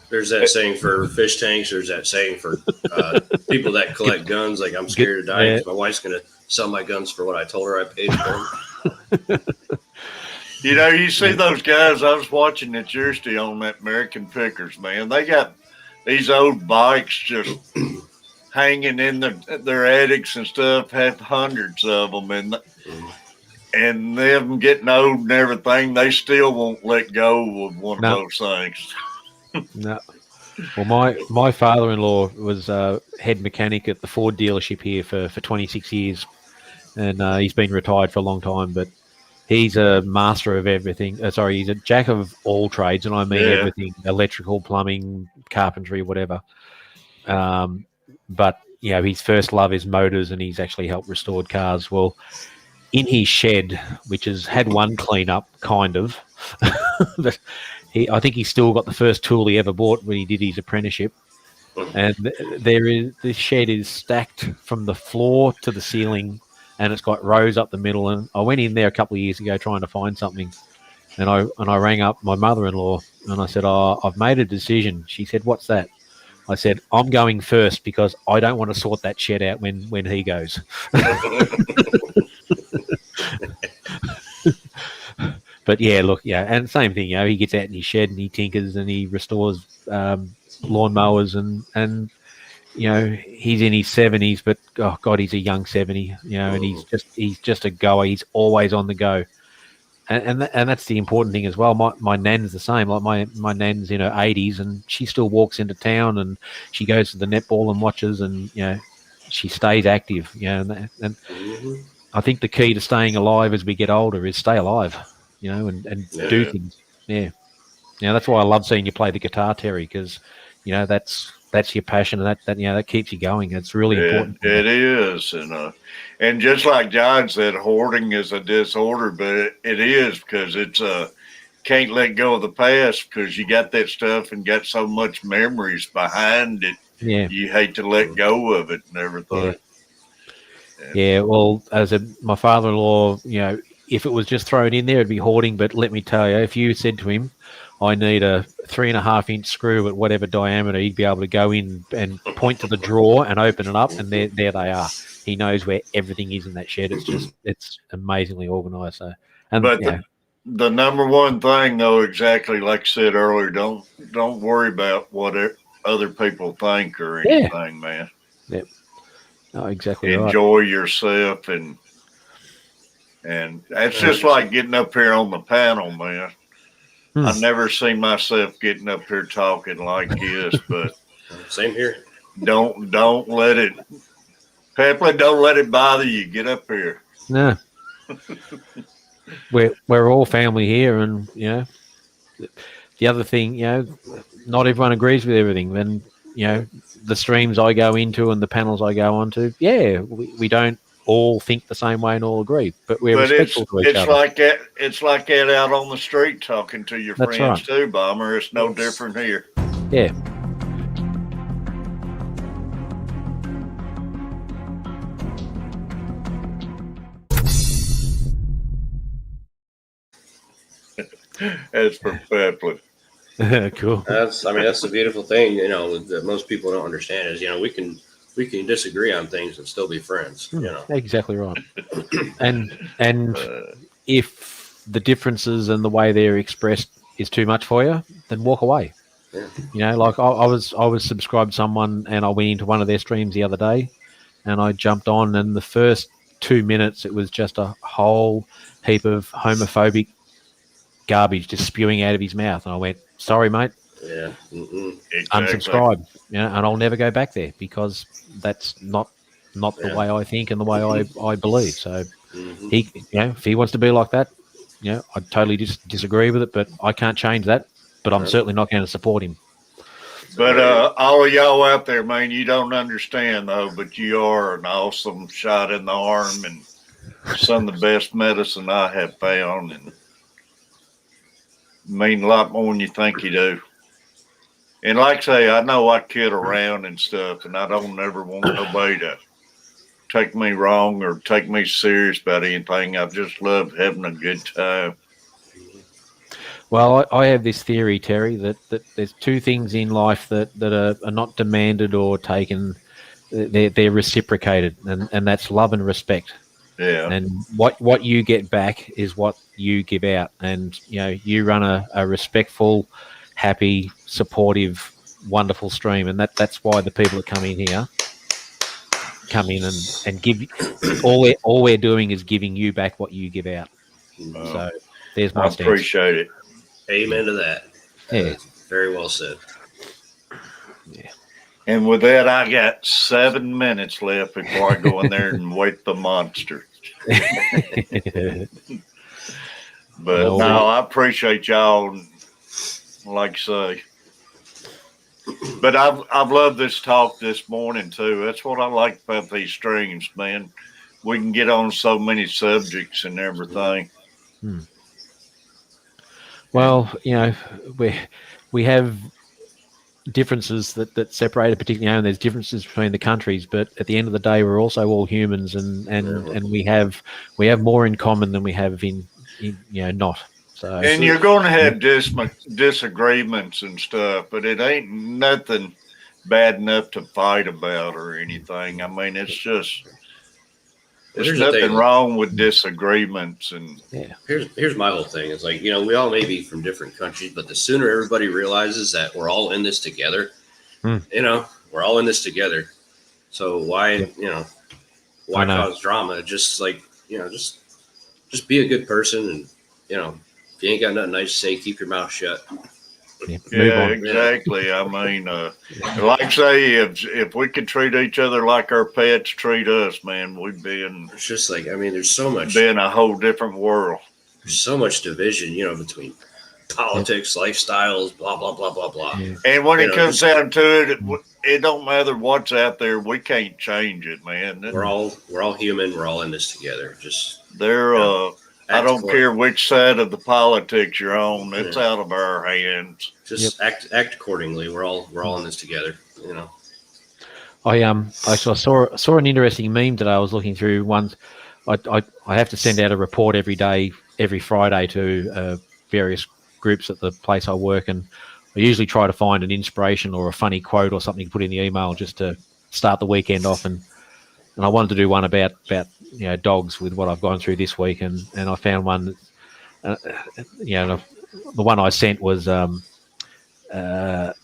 There's that saying for fish tanks. There's that saying for people that collect guns. Like, I'm scared to die because my wife's going to sell my guns for what I told her I paid for them. You know, you see those guys I was watching at Tuesday on that American Pickers, man. They got these old bikes just hanging in their attics and stuff, have hundreds of them, and them getting old and everything, they still won't let go of one of those things. No. Well, my father-in-law was head mechanic at the Ford dealership here for 26 years, and he's been retired for a long time, but he's a master of everything. He's a jack of all trades, and I mean everything: electrical, plumbing, carpentry, whatever. But you know, his first love is motors, and he's actually helped restore cars. Well, in his shed, which has had one clean-up, kind of, but I think he's still got the first tool he ever bought when he did his apprenticeship. And this shed is stacked from the floor to the ceiling, and it's got rows up the middle. And I went in there a couple of years ago trying to find something, and I rang up my mother-in-law and I said, "Oh, I've made a decision." She said, "What's that?" I said, "I'm going first because I don't want to sort that shed out when he goes." But yeah, look, yeah, and same thing. You know, he gets out in his shed and he tinkers and he restores lawnmowers and you know, he's in his 70s, but oh god, he's a young 70. You know, and he's just a goer. He's always on the go, and that's the important thing as well. My nan's the same. Like my nan's in her 80s and she still walks into town and she goes to the netball and watches, and you know, she stays active. You know, and I think the key to staying alive as we get older is stay alive. You know, and do things. Yeah. Now that's why I love seeing you play the guitar, Terry, because you know that's your passion, and that you know that keeps you going. It's really important. It is, and just like John said, hoarding is a disorder, but it is because it's can't let go of the past because you got that stuff and got so much memories behind it. Yeah, you hate to let go of it and everything. Yeah. Well, as my father-in-law, you know, if it was just thrown in there, it'd be hoarding. But let me tell you, if you said to him, "I need a 3.5-inch screw at whatever diameter," he'd be able to go in and point to the drawer and open it up, and there they are. He knows where everything is in that shed. It's amazingly organised. So, but the number one thing, though, exactly like I said earlier, don't worry about what other people think or anything, man. Yep. Oh, exactly. Enjoy yourself, and that's just like getting up here on the panel, man. I never seen myself getting up here talking like this, but same here. Don't let it, Pepley, don't let it bother you. Get up here. No, we're all family here, and you know, the other thing, you know, not everyone agrees with everything, and you know, the streams I go into and the panels I go onto, we don't all think the same way and all agree, but we're respectful to each other. It's like that out on the street talking to your friends too, Bomber. It's no different here. Yeah. As for Pepley. Cool. That's the beautiful thing, that most people don't understand is, we can disagree on things and still be friends, Exactly right. And Uh, if the differences and the way they're expressed is too much for you, then walk away. Yeah. Like I was subscribed to someone, and I went into one of their streams the other day, and I jumped on, and the first 2 minutes it was just a whole heap of homophobic garbage just spewing out of his mouth, and I went, "Sorry, mate, Yeah. exactly. unsubscribe." And I'll never go back there because that's not the way I think and the way I believe. So he, if he wants to be like that, I totally disagree with it, but I can't change that. But I'm certainly not going to support him. But all of y'all out there, man, you don't understand though, but you are an awesome shot in the arm and some of the best medicine I have found, and mean a lot more than you think you do. And like I say, I know I kid around and stuff, and I don't ever want nobody to take me wrong or take me serious about anything. I just love having a good time. Well, I have this theory, Terry, that there's two things in life that are not demanded or taken. They're reciprocated, and that's love and respect. Yeah. And what you get back is what you give out. And, you run a respectful, happy, supportive, wonderful stream. And that's why the people that come in and give, all we're doing is giving you back what you give out. So there's my stance. Appreciate it. Amen to that. Yeah. Very well said. Yeah. And with that, I got 7 minutes left before I go in there and wait the monster. But no, I appreciate y'all. Like I say, but I've loved this talk this morning too. That's what I like about these streams, man. We can get on so many subjects and everything. Well, we have differences that separate, particularly, and there's differences between the countries, but at the end of the day, we're also all humans, and we have more in common than we have in not. So, and you're going to have disagreements and stuff, but it ain't nothing bad enough to fight about or anything. I mean, it's just there's nothing wrong with disagreements. And here's my whole thing. It's like, we all may be from different countries, but the sooner everybody realizes that we're all in this together, we're all in this together. So why cause drama? Just like, just be a good person, and if you ain't got nothing nice to say, keep your mouth shut. Yeah, exactly. I mean, like I say, if we could treat each other like our pets treat us, man, we'd be in. It's just like, there's so much. Be in a whole different world. There's so much division, between politics, lifestyles, blah blah blah blah blah. And when it comes down to it, it don't matter what's out there. We can't change it, man. We're all human. We're all in this together. Just I don't care which side of the politics you're on. It's out of our hands. Just act accordingly. We're all in this together. I saw an interesting meme that I was looking through. Once, I have to send out a report every day, every Friday to various groups at the place I work, and I usually try to find an inspiration or a funny quote or something to put in the email just to start the weekend off. And I wanted to do one about dogs with what I've gone through this week, and I found one. The one I sent was the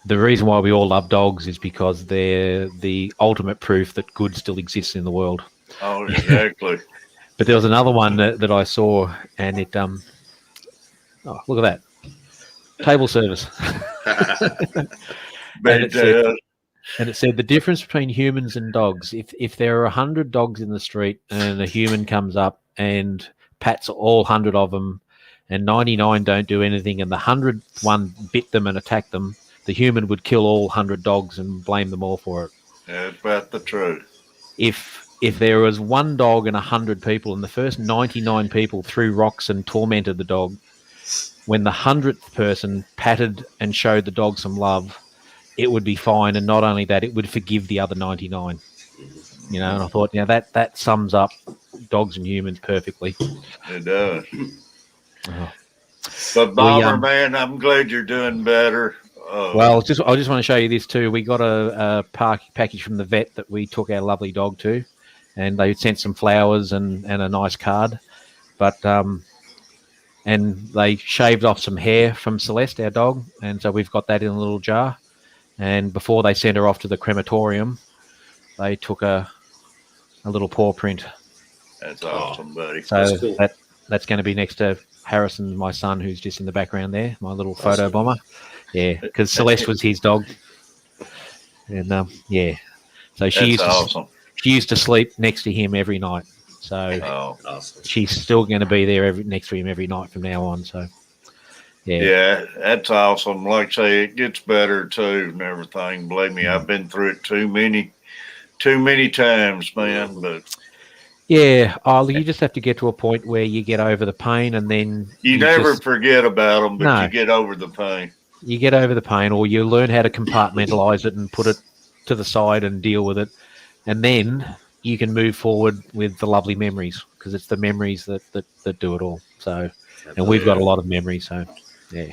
reason why we all love dogs is because they're the ultimate proof that good still exists in the world. Oh, exactly. But there was another one that I saw, and it look at that table service. And it said the difference between humans and dogs. If there are 100 dogs in the street and a human comes up and pats all 100 of them, and 99 don't do anything, and the 100th one bit them and attacked them, the human would kill all 100 dogs and blame them all for it. That's about the truth. If there was one dog and 100 people, and the first 99 people threw rocks and tormented the dog, when the 100th person patted and showed the dog some love, it would be fine. And not only that, it would forgive the other 99. And I thought, that sums up dogs and humans perfectly. It does. But Bomber, man, I'm glad you're doing better. Well, I just want to show you this too. We got a package from the vet that we took our lovely dog to, and they sent some flowers and a nice card. But and they shaved off some hair from Celeste, our dog, and so we've got that in a little jar. And before they sent her off to the crematorium, they took a little paw print. That's awesome, buddy. So that's cool. That's going to be next to Harrison, my son, who's just in the background there, my little photo bomber. Yeah, because Celeste was his dog. And yeah, so she used to sleep next to him every night. So awesome. She's still going to be there next to him every night from now on. So yeah, that's awesome. Like I say, it gets better too and everything. Believe me, I've been through it too many times, man. But yeah, you just have to get to a point where you get over the pain, and then you never forget about them, but you get over the pain. You get over the pain, or you learn how to compartmentalize it and put it to the side and deal with it, and then you can move forward with the lovely memories, because it's the memories that do it all. So, and we've got a lot of memories. So, yeah.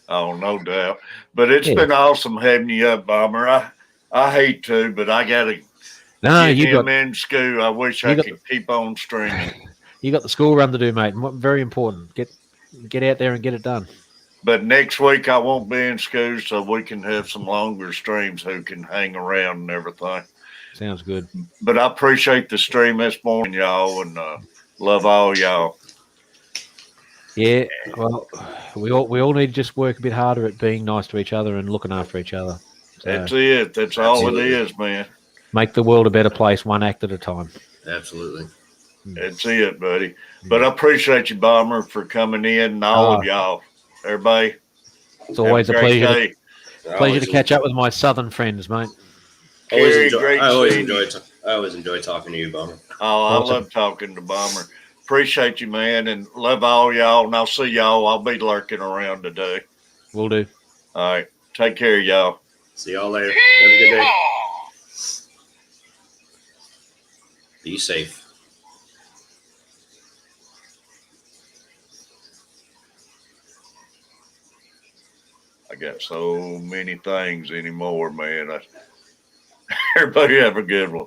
Oh, no doubt. But it's been awesome having you up, Bomber. I hate to, but I got to get him in school. I wish I could keep on streaming. You got the school run to do, mate. Very important. Get out there and get it done. But next week I won't be in school, so we can have some longer streams who can hang around and everything. Sounds good. But I appreciate the stream this morning, y'all, and love all y'all. Yeah, well, we all need to just work a bit harder at being nice to each other and looking after each other. So, that's it. That's all it is, man. Make the world a better place, one act at a time. Absolutely. That's it, buddy. But I appreciate you, Bomber, for coming in and all of y'all. Everybody. It's always a pleasure. Pleasure to catch up with my southern friends, mate. I always enjoy talking to you, Bomber. Oh, I love talking to Bomber. Appreciate you, man, and love all y'all. And I'll see y'all. I'll be lurking around today. Will do. All right. Take care, y'all. See y'all later. Have a good day. Be safe. I got so many things anymore, man. Everybody have a good one.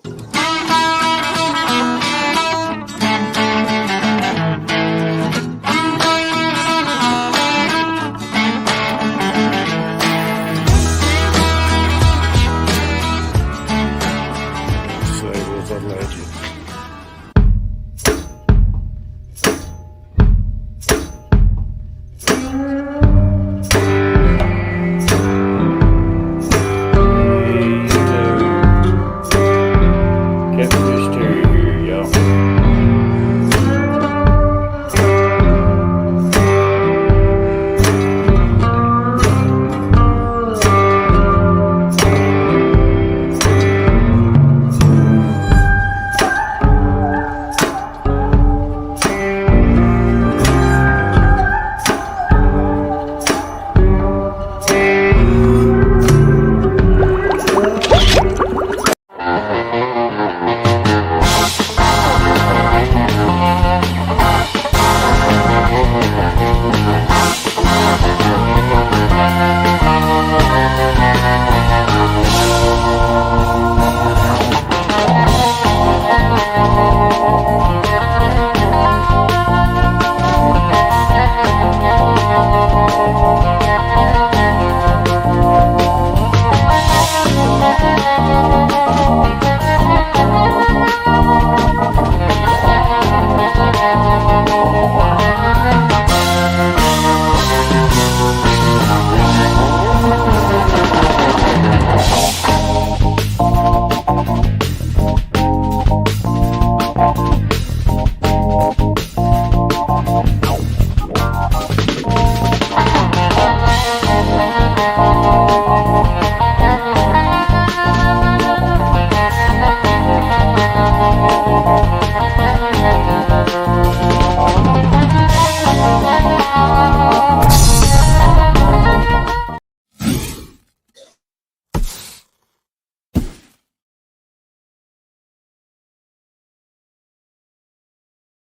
Catfish Terrier, y'all.